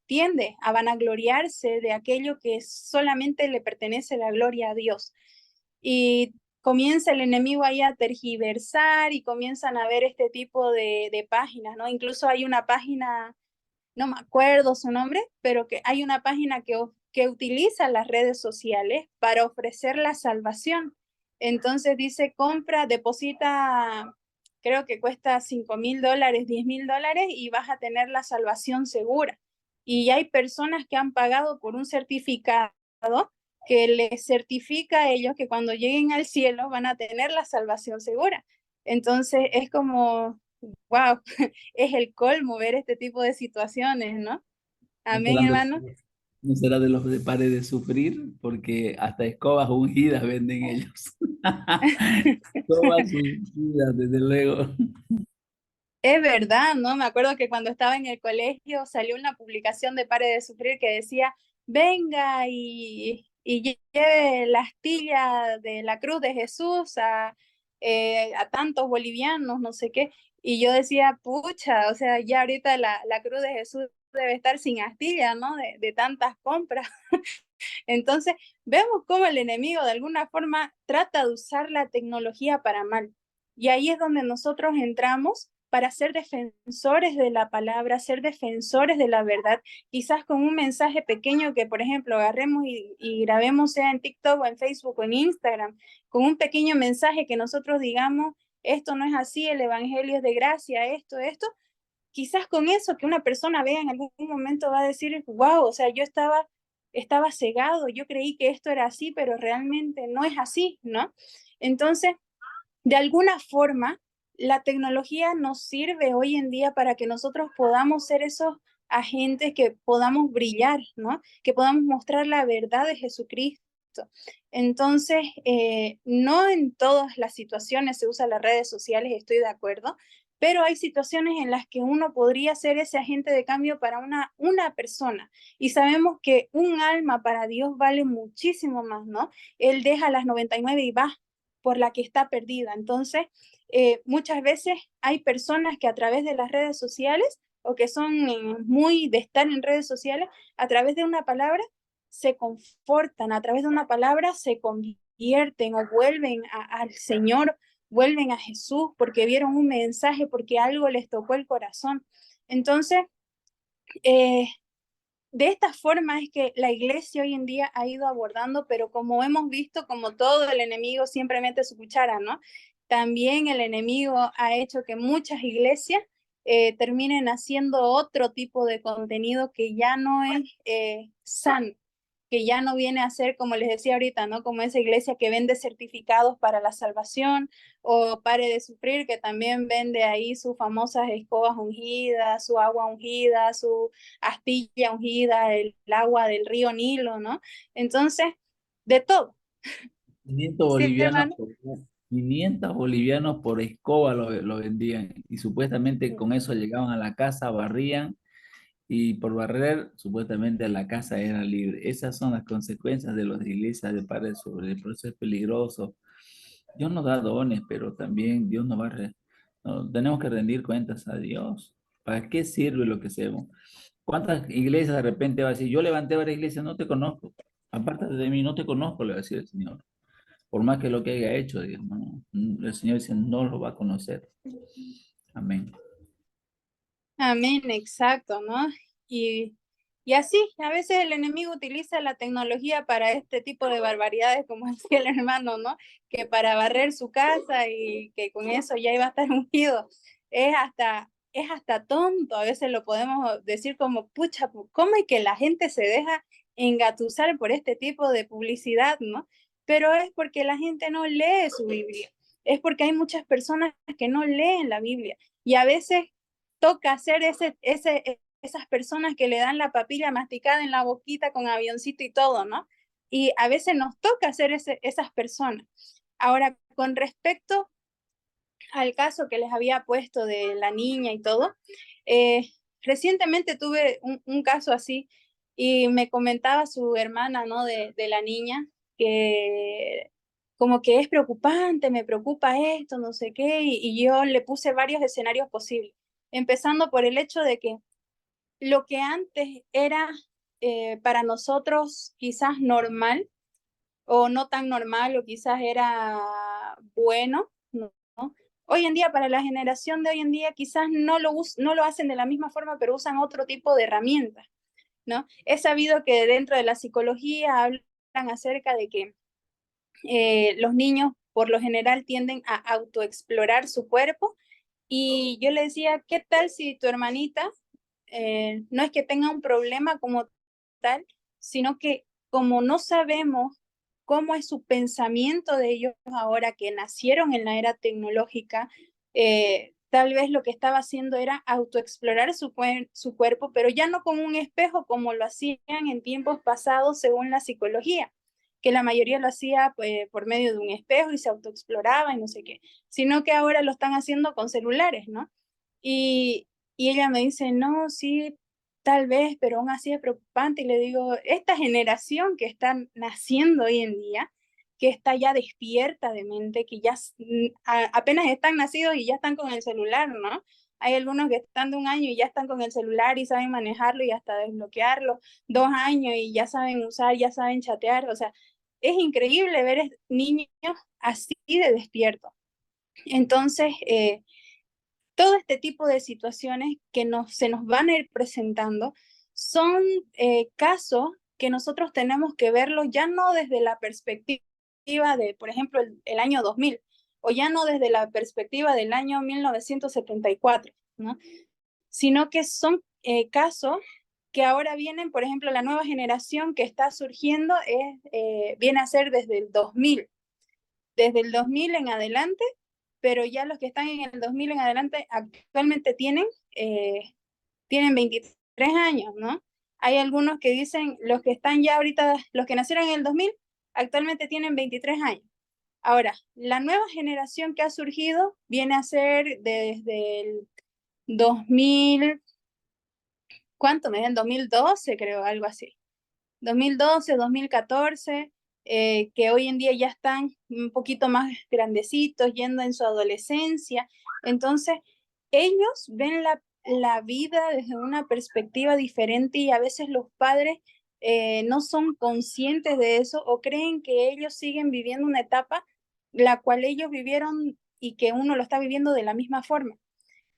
tiende a vanagloriarse de aquello que solamente le pertenece la gloria a Dios. Y comienza el enemigo ahí a tergiversar y comienzan a ver este tipo de páginas, ¿no? Incluso hay una página, no me acuerdo su nombre, pero que hay una página que utiliza las redes sociales para ofrecer la salvación. Entonces dice, compra, deposita, creo que cuesta $5,000, $10,000 y vas a tener la salvación segura. Y hay personas que han pagado por un certificado que les certifica a ellos que cuando lleguen al cielo van a tener la salvación segura. Entonces es como, wow, es el colmo ver este tipo de situaciones, ¿no? Amén, hermano. No será de los de pare de sufrir, porque hasta escobas ungidas venden ellos. Escobas ungidas, desde luego. Es verdad, ¿no? Me acuerdo que cuando estaba en el colegio salió una publicación de Pare de Sufrir que decía, venga y lleve la astilla de la cruz de Jesús a tantos bolivianos, no sé qué. Y yo decía, pucha, o sea, ya ahorita la cruz de Jesús debe estar sin astilla, ¿no? De tantas compras. Entonces, vemos cómo el enemigo de alguna forma trata de usar la tecnología para mal. Y ahí es donde nosotros entramos para ser defensores de la palabra, ser defensores de la verdad, quizás con un mensaje pequeño que, por ejemplo, agarremos y grabemos, sea en TikTok o en Facebook o en Instagram, con un pequeño mensaje que nosotros digamos, esto no es así, el evangelio es de gracia, esto, quizás con eso que una persona vea en algún momento va a decir, wow, o sea, yo estaba cegado, yo creí que esto era así, pero realmente no es así, ¿no? Entonces, de alguna forma, la tecnología nos sirve hoy en día para que nosotros podamos ser esos agentes que podamos brillar, ¿no? Que podamos mostrar la verdad de Jesucristo. Entonces, no en todas las situaciones se usan las redes sociales, estoy de acuerdo, pero hay situaciones en las que uno podría ser ese agente de cambio para una persona. Y sabemos que un alma para Dios vale muchísimo más, ¿no? Él deja las 99 y va por la que está perdida. Entonces, muchas veces hay personas que a través de las redes sociales o que son muy de estar en redes sociales, a través de una palabra se confortan, a través de una palabra se convierten o vuelven al Señor, vuelven a Jesús porque vieron un mensaje, porque algo les tocó el corazón. Entonces, de esta forma es que la iglesia hoy en día ha ido abordando, pero como hemos visto, como todo el enemigo siempre mete su cuchara, ¿no? También el enemigo ha hecho que muchas iglesias terminen haciendo otro tipo de contenido que ya no es sano, que ya no viene a ser, como les decía ahorita, ¿no? Como esa iglesia que vende certificados para la salvación, o Pare de Sufrir, que también vende ahí sus famosas escobas ungidas, su agua ungida, su astilla ungida, el agua del río Nilo, ¿no? Entonces, de todo. 500 ¿Sí, bolivianos hermano? por, 500 bolivianos por escoba lo vendían y supuestamente con eso llegaban a la casa, barrían y por barrer supuestamente la casa era libre. Esas son las consecuencias de las iglesias de Padre sobre, por eso es peligroso. Dios nos da dones, pero también Dios nos va a... tenemos que rendir cuentas a Dios. ¿Para qué sirve lo que hacemos? ¿Cuántas iglesias de repente va a decir, yo levanté varias iglesias, no te conozco? Aparte de mí, no te conozco, le va a decir el Señor. Por más que lo que haya hecho, digamos, ¿no? El Señor dice, no lo va a conocer. Amén. Amén, exacto, ¿no? Y, y así, a veces el enemigo utiliza la tecnología para este tipo de barbaridades, como decía el hermano, ¿no? Que para barrer su casa y que con eso ya iba a estar ungido. Es hasta tonto, a veces lo podemos decir como, pucha, ¿cómo es que la gente se deja engatusar por este tipo de publicidad, ¿no? Pero es porque la gente no lee su Biblia, es porque hay muchas personas que no leen la Biblia y a veces toca ser esas personas que le dan la papilla masticada en la boquita con avioncito y todo, ¿no? Y a veces nos toca ser esas personas. Ahora, con respecto al caso que les había puesto de la niña y todo, recientemente tuve un caso así y me comentaba su hermana, ¿no? De la niña, que como que es preocupante, me preocupa esto, no sé qué, y yo le puse varios escenarios posibles, empezando por el hecho de que lo que antes era para nosotros quizás normal o no tan normal o quizás era bueno, ¿no? Hoy en día, para la generación de hoy en día, quizás no lo hacen de la misma forma, pero usan otro tipo de herramientas, ¿no? He sabido que dentro de la psicología hablan acerca de que los niños por lo general tienden a autoexplorar su cuerpo y yo le decía, ¿qué tal si tu hermanita no es que tenga un problema como tal, sino que como no sabemos cómo es su pensamiento de ellos ahora que nacieron en la era tecnológica, tal vez lo que estaba haciendo era autoexplorar su cuerpo, pero ya no como un espejo como lo hacían en tiempos pasados según la psicología, que la mayoría lo hacía por medio de un espejo y se autoexploraba y no sé qué, sino que ahora lo están haciendo con celulares, ¿no? Y ella me dice, no, sí, tal vez, pero aún así es preocupante. Y le digo, esta generación que está naciendo hoy en día, que está ya despierta de mente, que ya apenas están nacidos y ya están con el celular, ¿no? Hay algunos que están de 1 año y ya están con el celular y saben manejarlo y hasta desbloquearlo, 2 años y ya saben usar, ya saben chatear, o sea, es increíble ver niños así de despiertos. Entonces, todo este tipo de situaciones que se nos van a ir presentando son casos que nosotros tenemos que verlo ya no desde la perspectiva de, por ejemplo, el año 2000, o ya no desde la perspectiva del año 1974, ¿no? Sino que son casos que ahora vienen, por ejemplo, la nueva generación que está surgiendo viene a ser desde el 2000 en adelante, pero ya los que están en el 2000 en adelante actualmente tienen 23 años, ¿no? Hay algunos que dicen, los que están ya ahorita, los que nacieron en el 2000, actualmente tienen 23 años. Ahora, la nueva generación que ha surgido viene a ser desde el 2000, ¿cuánto me ven? 2012, creo, algo así. 2012, 2014, que hoy en día ya están un poquito más grandecitos, yendo en su adolescencia. Entonces, ellos ven la vida desde una perspectiva diferente y a veces los padres no son conscientes de eso o creen que ellos siguen viviendo una etapa la cual ellos vivieron y que uno lo está viviendo de la misma forma.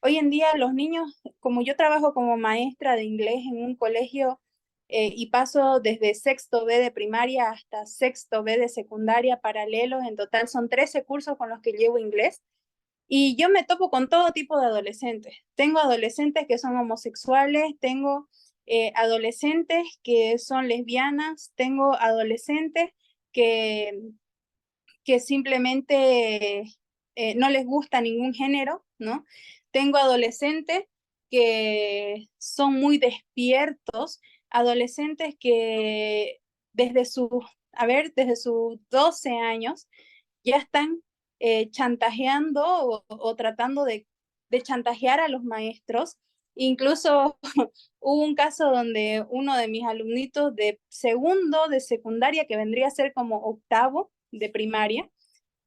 Hoy en día los niños, como yo trabajo como maestra de inglés en un colegio y paso desde sexto B de primaria hasta sexto B de secundaria paralelos, en total son 13 cursos con los que llevo inglés, y yo me topo con todo tipo de adolescentes. Tengo adolescentes que son homosexuales, tengo adolescentes que son lesbianas, tengo adolescentes que, que simplemente no les gusta ningún género, ¿no? Tengo adolescentes que son muy despiertos, adolescentes que desde desde sus 12 años ya están chantajeando o tratando de chantajear a los maestros. Incluso hubo un caso donde uno de mis alumnitos de segundo de secundaria, que vendría a ser como octavo de primaria,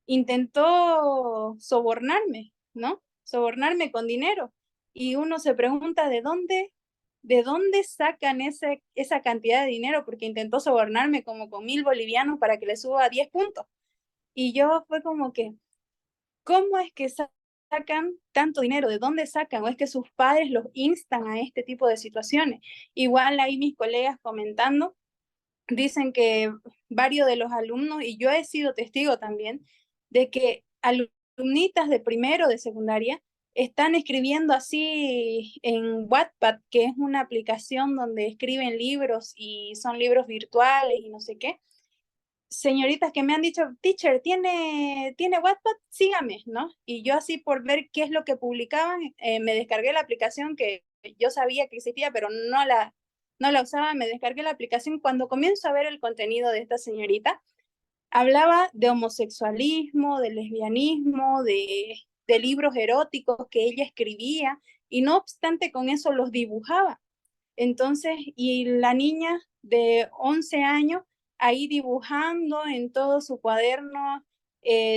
intentó sobornarme, ¿no? Sobornarme con dinero. Y uno se pregunta, ¿de dónde sacan esa cantidad de dinero? Porque intentó sobornarme como con 1.000 bolivianos para que le suba 10 puntos. Y yo fue como que, ¿cómo es que sacan tanto dinero? ¿De dónde sacan? ¿O es que sus padres los instan a este tipo de situaciones? Igual ahí mis colegas comentando, dicen que varios de los alumnos, y yo he sido testigo también, de que alumnitas de primero de secundaria están escribiendo así en Wattpad, que es una aplicación donde escriben libros y son libros virtuales y no sé qué. Señoritas que me han dicho, teacher, ¿tiene Wattpad? Sígame, ¿no? Y yo así por ver qué es lo que publicaban, me descargué la aplicación que yo sabía que existía, pero no la usaba, me descargué la aplicación. Cuando comienzo a ver el contenido de esta señorita, hablaba de homosexualismo, de lesbianismo, de libros eróticos que ella escribía, y no obstante con eso los dibujaba. Entonces, y la niña de 11 años ahí dibujando en todo su cuaderno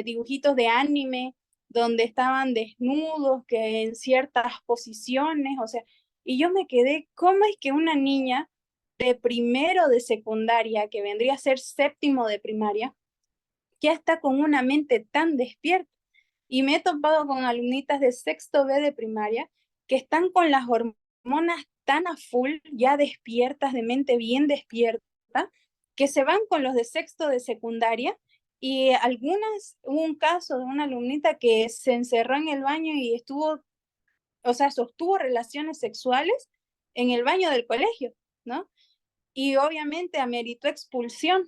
dibujitos de anime donde estaban desnudos, que en ciertas posiciones, o sea, y yo me quedé, ¿cómo es que una niña de primero de secundaria, que vendría a ser séptimo de primaria, ya está con una mente tan despierta? Y me he topado con alumnitas de sexto B de primaria que están con las hormonas tan a full, ya despiertas, de mente bien despierta, que se van con los de sexto de secundaria. Y hubo un caso de una alumnita que se encerró en el baño y sostuvo relaciones sexuales en el baño del colegio, ¿no? Y obviamente ameritó expulsión.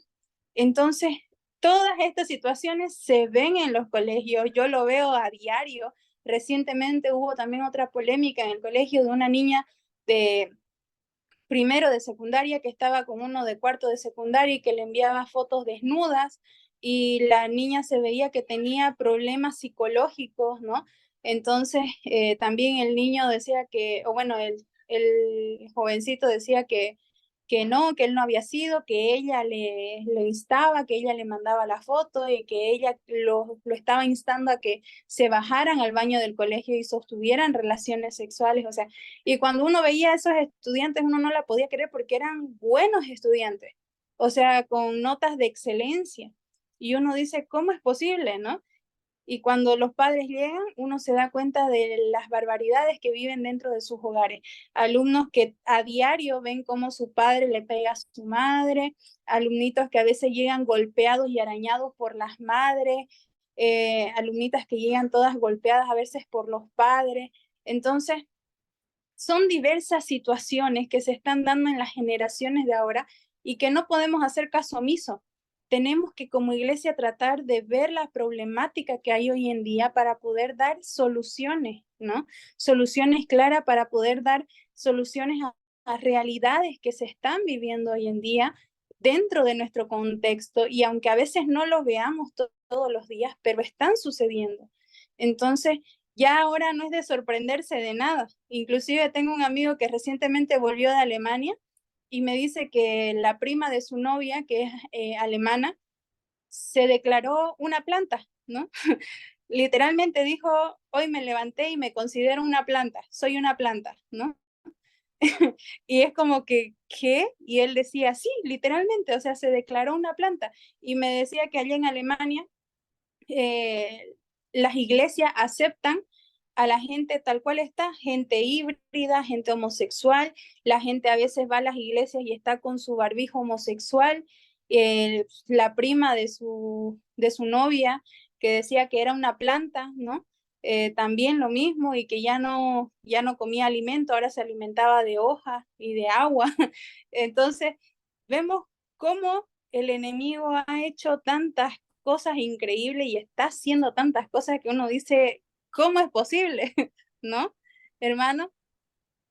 Entonces, todas estas situaciones se ven en los colegios, yo lo veo a diario. Recientemente hubo también otra polémica en el colegio de una niña de primero de secundaria que estaba con uno de cuarto de secundaria y que le enviaba fotos desnudas, y la niña se veía que tenía problemas psicológicos, ¿no? Entonces, también el niño decía que, o bueno, el jovencito decía que que no, que él no había sido, que ella lo instaba, que ella le mandaba la foto y que ella lo estaba instando a que se bajaran al baño del colegio y sostuvieran relaciones sexuales. O sea, y cuando uno veía a esos estudiantes, uno no la podía creer porque eran buenos estudiantes, o sea, con notas de excelencia. Y uno dice, ¿cómo es posible, no? Y cuando los padres llegan, uno se da cuenta de las barbaridades que viven dentro de sus hogares. Alumnos que a diario ven cómo su padre le pega a su madre, alumnitos que a veces llegan golpeados y arañados por las madres, alumnitas que llegan todas golpeadas a veces por los padres. Entonces, son diversas situaciones que se están dando en las generaciones de ahora y que no podemos hacer caso omiso. Tenemos que como iglesia tratar de ver la problemática que hay hoy en día para poder dar soluciones, ¿no? Soluciones claras para poder dar soluciones a realidades que se están viviendo hoy en día dentro de nuestro contexto y aunque a veces no lo veamos todos los días, pero están sucediendo. Entonces, ya ahora no es de sorprenderse de nada. Inclusive tengo un amigo que recientemente volvió de Alemania y me dice que la prima de su novia, que es alemana, se declaró una planta, ¿no? Literalmente dijo, hoy me levanté y me considero una planta, soy una planta, ¿no? Y es como que, ¿qué? Y él decía, sí, literalmente, o sea, se declaró una planta. Y me decía que allá en Alemania las iglesias aceptan a la gente tal cual está, gente híbrida, gente homosexual, la gente a veces va a las iglesias y está con su barbijo homosexual, la prima de su novia que decía que era una planta, ¿no? También lo mismo y que ya no comía alimento, ahora se alimentaba de hojas y de agua. Entonces, vemos cómo el enemigo ha hecho tantas cosas increíbles y está haciendo tantas cosas que uno dice, ¿cómo es posible? ¿No, hermano?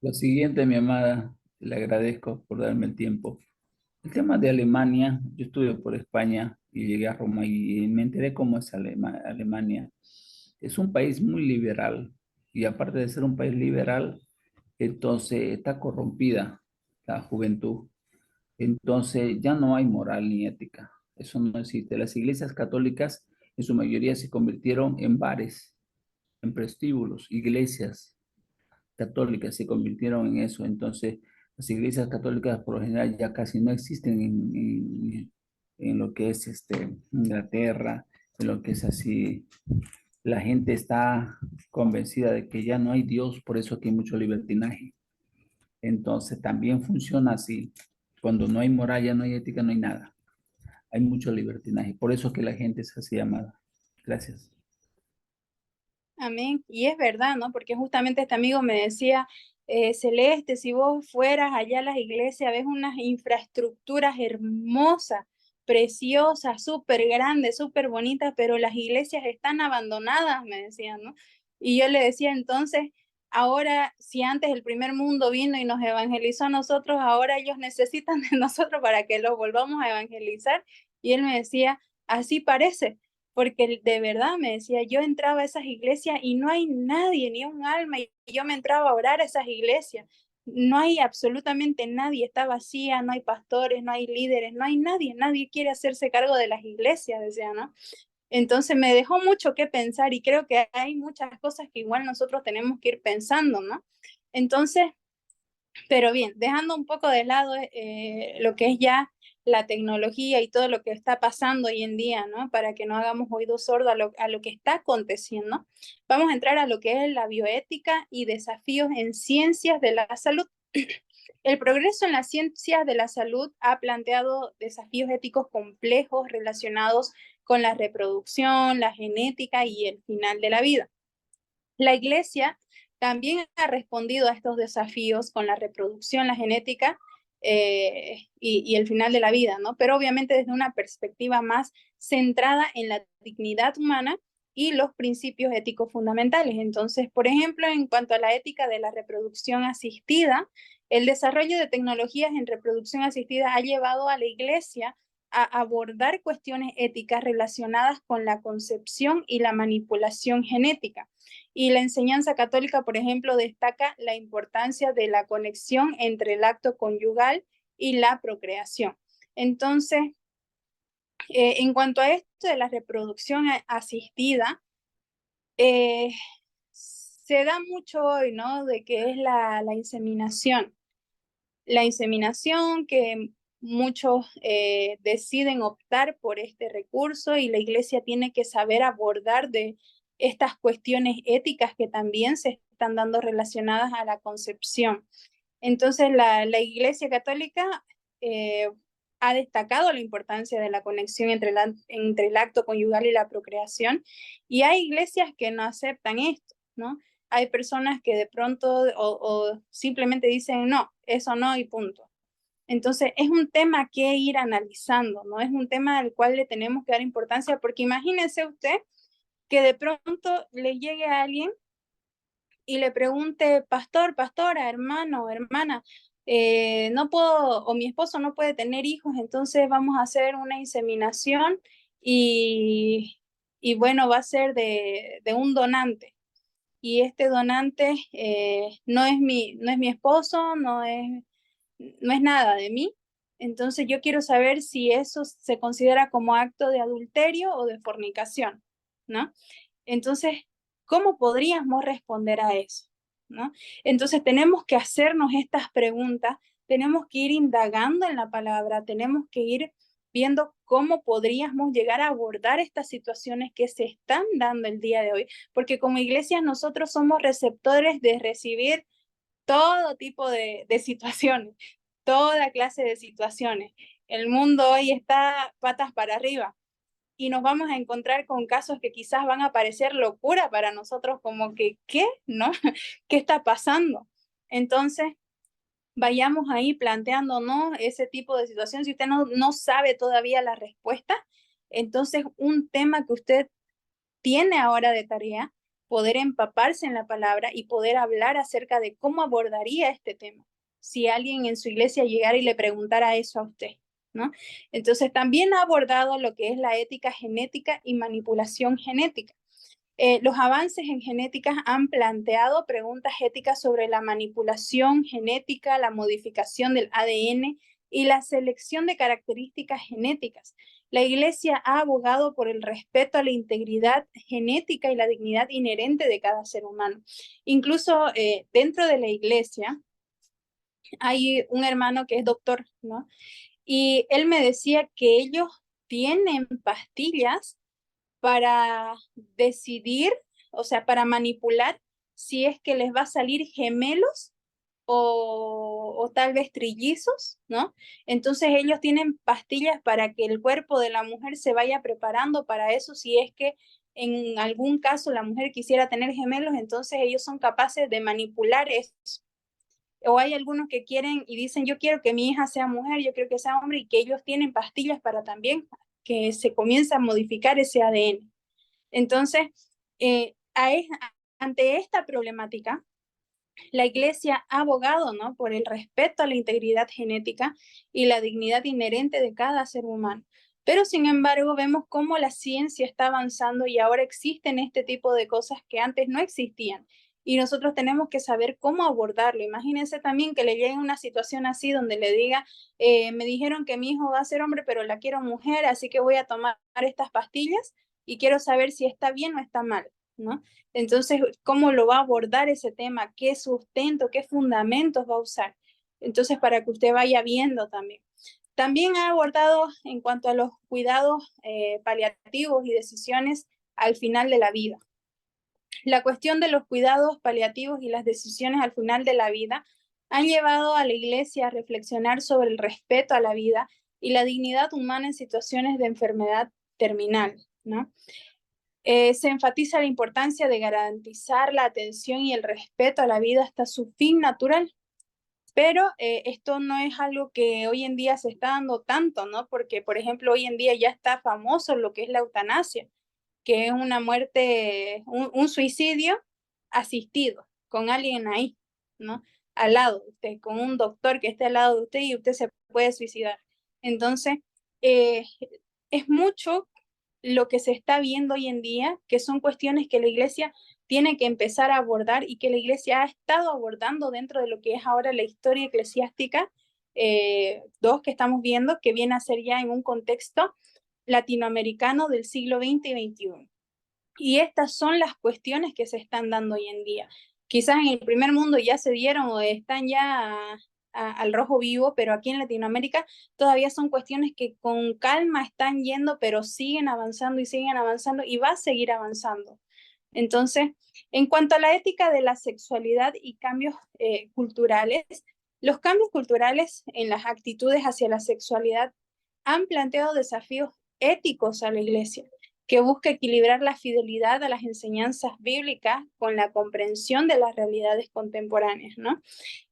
Lo siguiente, mi amada, le agradezco por darme el tiempo. El tema de Alemania, yo estuve por España y llegué a Roma y me enteré cómo es Alemania. Es un país muy liberal y aparte de ser un país liberal, entonces está corrompida la juventud. Entonces ya no hay moral ni ética. Eso no existe. Las iglesias católicas en su mayoría se convirtieron en bares, en prostíbulos, iglesias católicas se convirtieron en eso. Entonces, las iglesias católicas por lo general ya casi no existen en lo que es Inglaterra, en lo que es así. La gente está convencida de que ya no hay Dios, por eso que hay mucho libertinaje. Entonces, también funciona así. Cuando no hay moral, ya no hay ética, no hay nada. Hay mucho libertinaje. Por eso que la gente es así llamada. Gracias. Amén. Y es verdad, ¿no? Porque justamente este amigo me decía, Celeste, si vos fueras allá a las iglesias, ves unas infraestructuras hermosas, preciosas, súper grandes, súper bonitas, pero las iglesias están abandonadas, me decían, ¿no? Y yo le decía, entonces, ahora, si antes el primer mundo vino y nos evangelizó a nosotros, ahora ellos necesitan de nosotros para que los volvamos a evangelizar. Y él me decía, así parece porque de verdad me decía, yo entraba a esas iglesias y no hay nadie, ni un alma, y yo me entraba a orar a esas iglesias. No hay absolutamente nadie, está vacía, no hay pastores, no hay líderes, no hay nadie, nadie quiere hacerse cargo de las iglesias, decía, ¿no? Entonces me dejó mucho que pensar y creo que hay muchas cosas que igual nosotros tenemos que ir pensando, ¿no? Entonces, pero bien, dejando un poco de lado lo que es ya la tecnología y todo lo que está pasando hoy en día, ¿no? Para que no hagamos oídos sordos a lo que está aconteciendo, vamos a entrar a lo que es la bioética y desafíos en ciencias de la salud. El progreso en las ciencias de la salud ha planteado desafíos éticos complejos relacionados con la reproducción, la genética y el final de la vida. La Iglesia también ha respondido a estos desafíos con la reproducción, la genética y el final de la vida, ¿no? Pero obviamente desde una perspectiva más centrada en la dignidad humana y los principios éticos fundamentales. Entonces, por ejemplo, en cuanto a la ética de la reproducción asistida, el desarrollo de tecnologías en reproducción asistida ha llevado a la Iglesia a abordar cuestiones éticas relacionadas con la concepción y la manipulación genética. Y la enseñanza católica, por ejemplo, destaca la importancia de la conexión entre el acto conyugal y la procreación. Entonces, en cuanto a esto de la reproducción asistida, se da mucho hoy, ¿no? De que es la inseminación. La inseminación que muchos deciden optar por este recurso y la iglesia tiene que saber abordar de estas cuestiones éticas que también se están dando relacionadas a la concepción. Entonces la iglesia católica ha destacado la importancia de la conexión entre el acto conyugal y la procreación, y hay iglesias que no aceptan esto, ¿no? Hay personas que de pronto o simplemente dicen no, eso no y punto. Entonces es un tema que ir analizando, ¿no? Es un tema al cual le tenemos que dar importancia, porque imagínense usted que de pronto le llegue a alguien y le pregunte, pastor, pastora, hermano, hermana, no puedo, o mi esposo no puede tener hijos, entonces vamos a hacer una inseminación y, y bueno, va a ser de un donante. Y este donante no es mi esposo, no es nada de mí. Entonces yo quiero saber si eso se considera como acto de adulterio o de fornicación, ¿no? Entonces, ¿cómo podríamos responder a eso? ¿No? Entonces tenemos que hacernos estas preguntas, tenemos que ir indagando en la palabra, tenemos que ir viendo cómo podríamos llegar a abordar estas situaciones que se están dando el día de hoy, porque como iglesia nosotros somos receptores de recibir todo tipo de situaciones, toda clase de situaciones. El mundo hoy está patas para arriba y nos vamos a encontrar con casos que quizás van a parecer locura para nosotros, como que, ¿qué? ¿No? ¿Qué está pasando? Entonces, vayamos ahí planteándonos ese tipo de situación. Si usted no sabe todavía la respuesta, entonces un tema que usted tiene ahora de tarea, poder empaparse en la palabra y poder hablar acerca de cómo abordaría este tema. Si alguien en su iglesia llegara y le preguntara eso a usted, ¿no? Entonces también ha abordado lo que es la ética genética y manipulación genética. Los avances en genética han planteado preguntas éticas sobre la manipulación genética, la modificación del ADN y la selección de características genéticas. La Iglesia ha abogado por el respeto a la integridad genética y la dignidad inherente de cada ser humano. Incluso dentro de la Iglesia hay un hermano que es doctor, ¿no? Y él me decía que ellos tienen pastillas para decidir, o sea, para manipular si es que les va a salir gemelos o tal vez trillizos, ¿no? Entonces ellos tienen pastillas para que el cuerpo de la mujer se vaya preparando para eso, si es que en algún caso la mujer quisiera tener gemelos, entonces ellos son capaces de manipular eso. O hay algunos que quieren y dicen, yo quiero que mi hija sea mujer, yo quiero que sea hombre, y que ellos tienen pastillas para también que se comience a modificar ese ADN. Entonces, ante esta problemática, la Iglesia ha abogado, ¿no?, por el respeto a la integridad genética y la dignidad inherente de cada ser humano. Pero, sin embargo, vemos cómo la ciencia está avanzando y ahora existen este tipo de cosas que antes no existían. Y nosotros tenemos que saber cómo abordarlo. Imagínense también que le llegue una situación así donde le diga, me dijeron que mi hijo va a ser hombre, pero la quiero mujer, así que voy a tomar estas pastillas y quiero saber si está bien o está mal, ¿no? Entonces, ¿cómo lo va a abordar ese tema? ¿Qué sustento, qué fundamentos va a usar? Entonces, para que usted vaya viendo también. También ha abordado en cuanto a los cuidados paliativos y decisiones al final de la vida. La cuestión de los cuidados paliativos y las decisiones al final de la vida han llevado a la Iglesia a reflexionar sobre el respeto a la vida y la dignidad humana en situaciones de enfermedad terminal, ¿no? Se enfatiza la importancia de garantizar la atención y el respeto a la vida hasta su fin natural. Pero esto no es algo que hoy en día se está dando tanto, ¿no? Porque, por ejemplo, hoy en día ya está famoso lo que es la eutanasia, que es una muerte, un suicidio asistido, con alguien ahí, ¿no? Al lado de usted, con un doctor que esté al lado de usted y usted se puede suicidar. Entonces, es mucho lo que se está viendo hoy en día, que son cuestiones que la Iglesia tiene que empezar a abordar y que la Iglesia ha estado abordando dentro de lo que es ahora la historia eclesiástica dos que estamos viendo, que viene a ser ya en un contexto latinoamericano del siglo XX y XXI. Y estas son las cuestiones que se están dando hoy en día. Quizás en el primer mundo ya se dieron o están ya al rojo vivo, pero aquí en Latinoamérica todavía son cuestiones que con calma están yendo, pero siguen avanzando y va a seguir avanzando. Entonces, en cuanto a la ética de la sexualidad y cambios culturales, los cambios culturales en las actitudes hacia la sexualidad han planteado desafíos éticos a la Iglesia, que busca equilibrar la fidelidad a las enseñanzas bíblicas con la comprensión de las realidades contemporáneas, ¿no?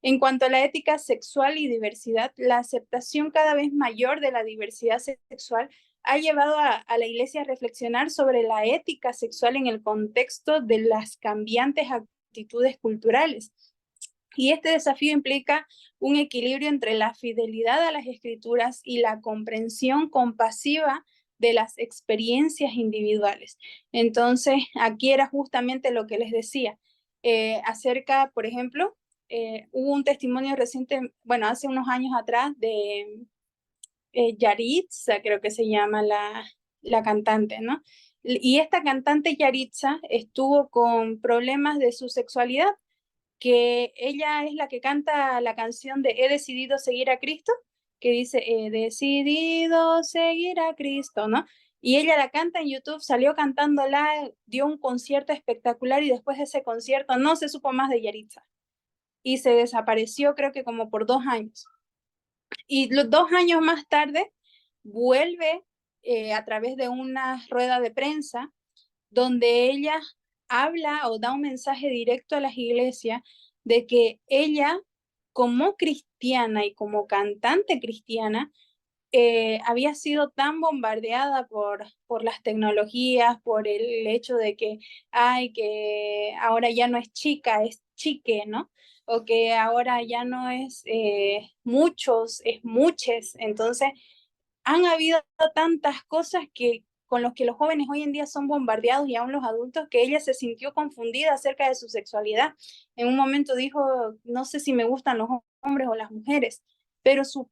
En cuanto a la ética sexual y diversidad, la aceptación cada vez mayor de la diversidad sexual ha llevado a la Iglesia a reflexionar sobre la ética sexual en el contexto de las cambiantes actitudes culturales. Y este desafío implica un equilibrio entre la fidelidad a las escrituras y la comprensión compasiva de las experiencias individuales. Entonces, aquí era justamente lo que les decía, acerca, por ejemplo, hubo un testimonio reciente, bueno, hace unos años atrás, de Yaritza, creo que se llama la cantante, ¿no? Y esta cantante Yaritza estuvo con problemas de su sexualidad, que ella es la que canta la canción de He decidido seguir a Cristo, que dice, he decidido seguir a Cristo, ¿no? Y ella la canta en YouTube, salió cantándola, dio un concierto espectacular y después de ese concierto no se supo más de Yaritza. Y se desapareció creo que como por 2 años. Y los 2 años más tarde vuelve a través de una rueda de prensa donde ella habla o da un mensaje directo a las iglesias de que ella, como cristiana y como cantante cristiana, había sido tan bombardeada por las tecnologías, por el hecho de que, ay, que ahora ya no es chica, es chique, ¿no? O que ahora ya no es muchos, es muches. Entonces, han habido tantas cosas que con los que los jóvenes hoy en día son bombardeados y aún los adultos, que ella se sintió confundida acerca de su sexualidad. En un momento dijo, no sé si me gustan los hombres o las mujeres, pero sus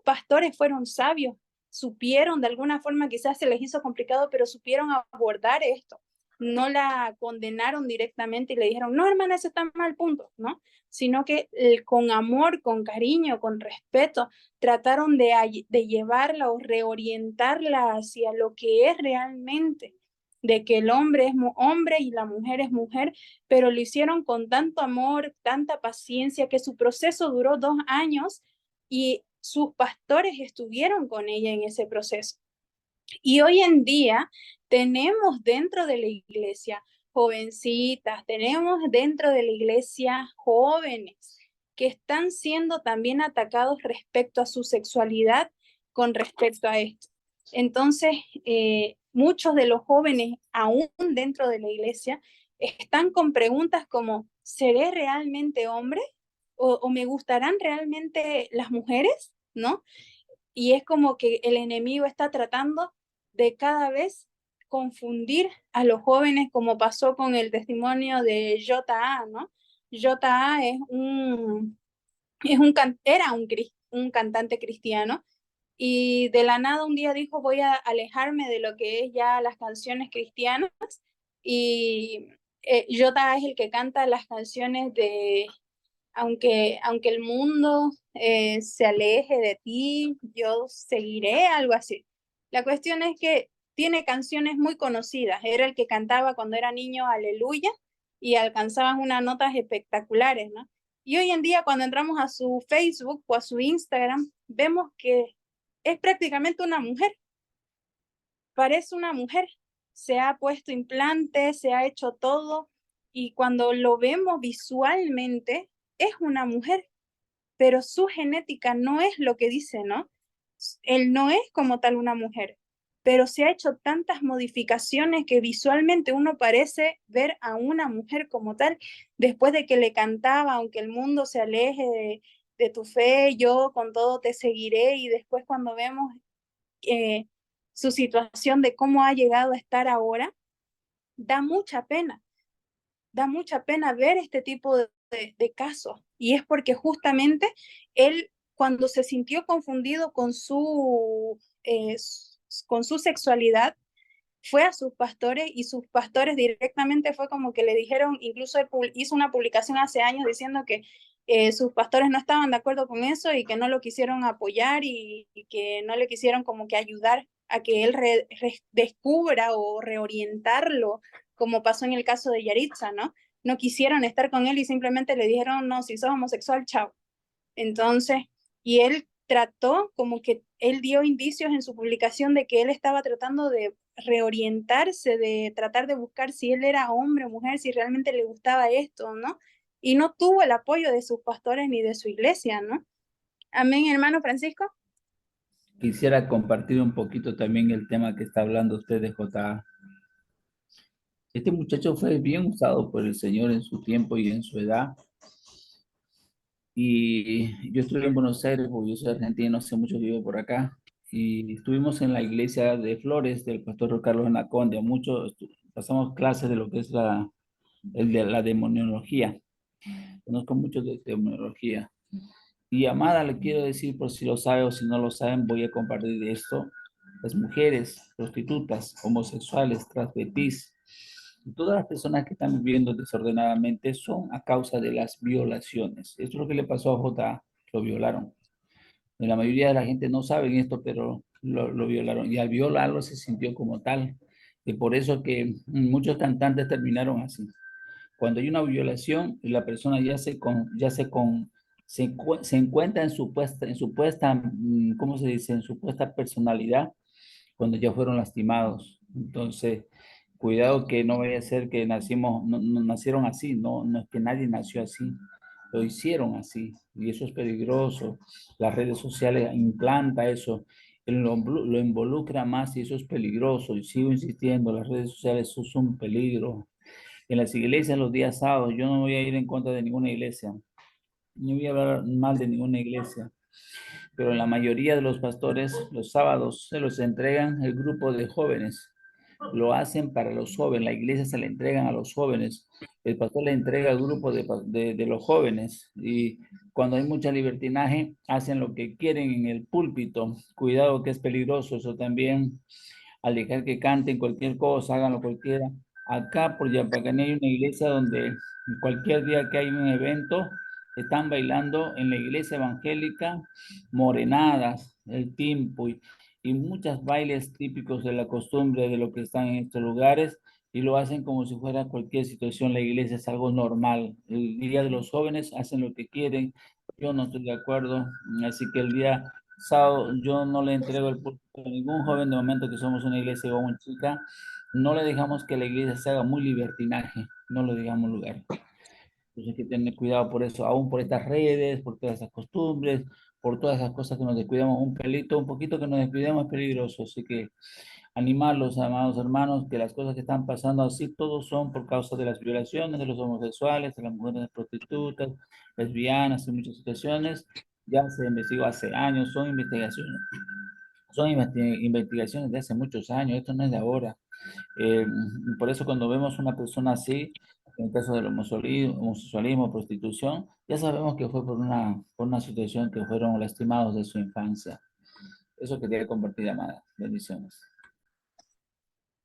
pastores fueron sabios, supieron de alguna forma, quizás se les hizo complicado, pero supieron abordar esto. No la condenaron directamente y le dijeron, no, hermana, eso está mal, punto, ¿no? Sino que con amor, con cariño, con respeto, trataron de llevarla o reorientarla hacia lo que es realmente, de que el hombre es hombre y la mujer es mujer, pero lo hicieron con tanto amor, tanta paciencia, que su proceso duró 2 años y sus pastores estuvieron con ella en ese proceso. Y hoy en día tenemos dentro de la iglesia jovencitas, tenemos dentro de la iglesia jóvenes que están siendo también atacados respecto a su sexualidad con respecto a esto. Entonces, muchos de los jóvenes, aún dentro de la iglesia, están con preguntas como, ¿seré realmente hombre? ¿O me gustarán realmente las mujeres? ¿No? Y es como que el enemigo está tratando de cada vez confundir a los jóvenes, como pasó con el testimonio de J.A., ¿no? J.A. Era un cantante cristiano y de la nada un día dijo, voy a alejarme de lo que es ya las canciones cristianas, y J.A. es el que canta las canciones de aunque el mundo se aleje de ti, yo seguiré, algo así. La cuestión es que tiene canciones muy conocidas. Era el que cantaba cuando era niño Aleluya y alcanzaban unas notas espectaculares, ¿no? Y hoy en día cuando entramos a su Facebook o a su Instagram, vemos que es prácticamente una mujer. Parece una mujer. Se ha puesto implantes, se ha hecho todo, y cuando lo vemos visualmente, es una mujer, pero su genética no es lo que dice, ¿no? Él no es como tal una mujer, pero se ha hecho tantas modificaciones que visualmente uno parece ver a una mujer como tal, después de que le cantaba, aunque el mundo se aleje de tu fe, yo con todo te seguiré, y después cuando vemos su situación de cómo ha llegado a estar ahora, da mucha pena ver este tipo de casos, y es porque justamente él cuando se sintió confundido con su sexualidad, fue a sus pastores y sus pastores directamente fue como que le dijeron, incluso él hizo una publicación hace años diciendo que sus pastores no estaban de acuerdo con eso y que no lo quisieron apoyar y que no le quisieron como que ayudar a que él descubra o reorientarlo, como pasó en el caso de Yaritza, ¿no? No quisieron estar con él y simplemente le dijeron, no, si sos homosexual, chao. Entonces, y él trató, como que él dio indicios en su publicación de que él estaba tratando de reorientarse, de tratar de buscar si él era hombre o mujer, si realmente le gustaba esto, ¿no? Y no tuvo el apoyo de sus pastores ni de su iglesia, ¿no? Amén, hermano Francisco. Quisiera compartir un poquito también el tema que está hablando usted de J.A. Este muchacho fue bien usado por el Señor en su tiempo y en su edad. Y yo estuve en Buenos Aires, porque yo soy argentino, hace mucho que vivo por acá. Y estuvimos en la iglesia de Flores del pastor Carlos Anaconda. Pasamos clases de lo que es de la demonología. Conozco mucho de demonología. Y amada, le quiero decir, por si lo sabe o si no lo saben, voy a compartir esto. Las mujeres, prostitutas, homosexuales, transvestís, y todas las personas que están viviendo desordenadamente son a causa de las violaciones. Esto es lo que le pasó a J. Lo violaron. Y la mayoría de la gente no sabe esto, pero lo violaron. Y al violarlo se sintió como tal. Y por eso que muchos cantantes terminaron así. Cuando hay una violación, la persona se encuentra en su puesta, ¿cómo se dice? En su puesta personalidad, cuando ya fueron lastimados. Entonces, cuidado que no vaya a ser que no nacieron así, no es que nadie nació así, lo hicieron así, y eso es peligroso. Las redes sociales implanta eso, lo involucra más y eso es peligroso, y sigo insistiendo, las redes sociales son un peligro. En las iglesias los días sábados, yo no voy a ir en contra de ninguna iglesia, no voy a hablar mal de ninguna iglesia, pero en la mayoría de los pastores, los sábados se los entregan el grupo de jóvenes, lo hacen para los jóvenes, la iglesia se le entregan a los jóvenes, el pastor le entrega al grupo de los jóvenes, y cuando hay mucha libertinaje, hacen lo que quieren en el púlpito. Cuidado que es peligroso eso también, al dejar que canten cualquier cosa, hagan lo cualquiera. Acá por Yapacaní hay una iglesia donde cualquier día que hay un evento, están bailando en la iglesia evangélica morenadas, el timpo y muchos bailes típicos de la costumbre de lo que están en estos lugares, y lo hacen como si fuera cualquier situación. La iglesia es algo normal. El día de los jóvenes hacen lo que quieren. Yo no estoy de acuerdo, así que el día sábado yo no le entrego el púlpito a ningún joven. De momento que somos una iglesia o una chica, no le dejamos que la iglesia se haga muy libertinaje, no le dejamos lugar. Entonces hay que tener cuidado por eso, aún por estas redes, por todas esas costumbres, por todas esas cosas que nos descuidamos un pelito, un poquito que nos descuidamos es peligroso. Así que animarlos, amados hermanos, que las cosas que están pasando así, todos son por causa de las violaciones de los homosexuales, de las mujeres prostitutas, lesbianas, en muchas situaciones. Ya se investigó hace años, investigaciones de hace muchos años, esto no es de ahora. Por eso cuando vemos una persona así, en el caso del homosexualismo, prostitución, ya sabemos que fue por una situación que fueron lastimados de su infancia. Eso quería compartir, amada. Bendiciones.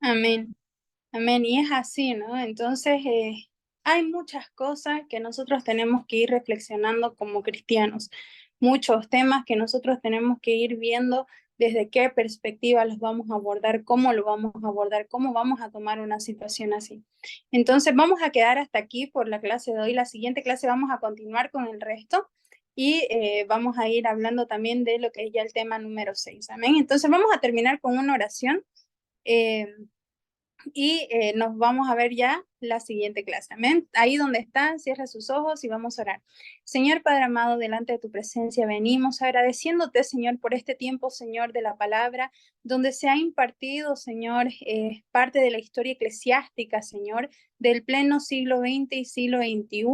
Amén. Amén. Y es así, ¿no? Entonces, hay muchas cosas que nosotros tenemos que ir reflexionando como cristianos, muchos temas que nosotros tenemos que ir viendo desde qué perspectiva los vamos a abordar, cómo lo vamos a abordar, cómo vamos a tomar una situación así. Entonces, vamos a quedar hasta aquí por la clase de hoy. La siguiente clase vamos a continuar con el resto y vamos a ir hablando también de lo que es ya el tema número 6. Amén. Entonces, vamos a terminar con una oración. Y nos vamos a ver ya la siguiente clase. Amén. Ahí donde está, cierra sus ojos y vamos a orar. Señor Padre amado, delante de tu presencia venimos agradeciéndote, Señor, por este tiempo, Señor, de la palabra, donde se ha impartido, Señor, parte de la historia eclesiástica, Señor, del pleno siglo XX y siglo XXI,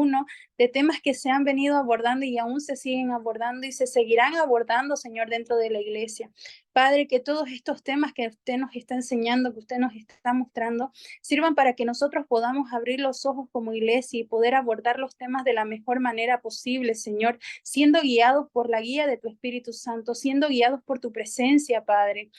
de temas que se han venido abordando y aún se siguen abordando y se seguirán abordando, Señor, dentro de la iglesia. Padre, que todos estos temas que usted nos está enseñando, que usted nos está mostrando, sirvan para que nosotros podamos abrir los ojos como iglesia y poder abordar los temas de la mejor manera posible, Señor, siendo guiados por la guía de tu Espíritu Santo, siendo guiados por tu presencia, Padre,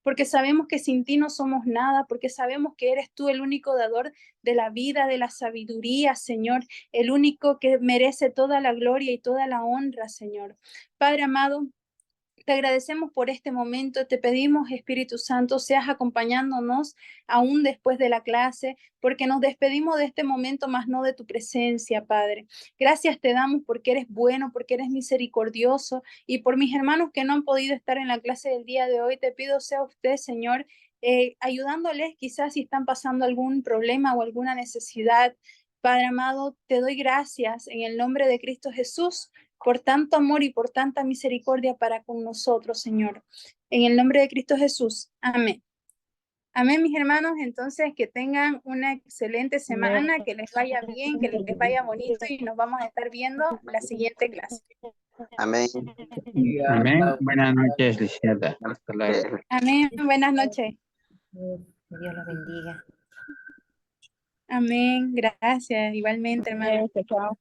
porque sabemos que sin ti no somos nada, porque sabemos que eres tú el único dador de la vida, de la sabiduría, Señor, el único que merece toda la gloria y toda la honra, Señor. Padre amado, te agradecemos por este momento, te pedimos, Espíritu Santo, seas acompañándonos aún después de la clase, porque nos despedimos de este momento, más no de tu presencia, Padre. Gracias te damos porque eres bueno, porque eres misericordioso, y por mis hermanos que no han podido estar en la clase del día de hoy, te pido sea usted, Señor, ayudándoles quizás si están pasando algún problema o alguna necesidad. Padre amado, te doy gracias en el nombre de Cristo Jesús por tanto amor y por tanta misericordia para con nosotros, Señor. En el nombre de Cristo Jesús. Amén. Amén, mis hermanos. Entonces, que tengan una excelente semana, que les vaya bien, que les vaya bonito y nos vamos a estar viendo la siguiente clase. Amén. Amén. Buenas noches, licenciada. Hasta luego. Amén. Buenas noches. Dios los bendiga. Amén. Gracias. Igualmente, hermano. Chao.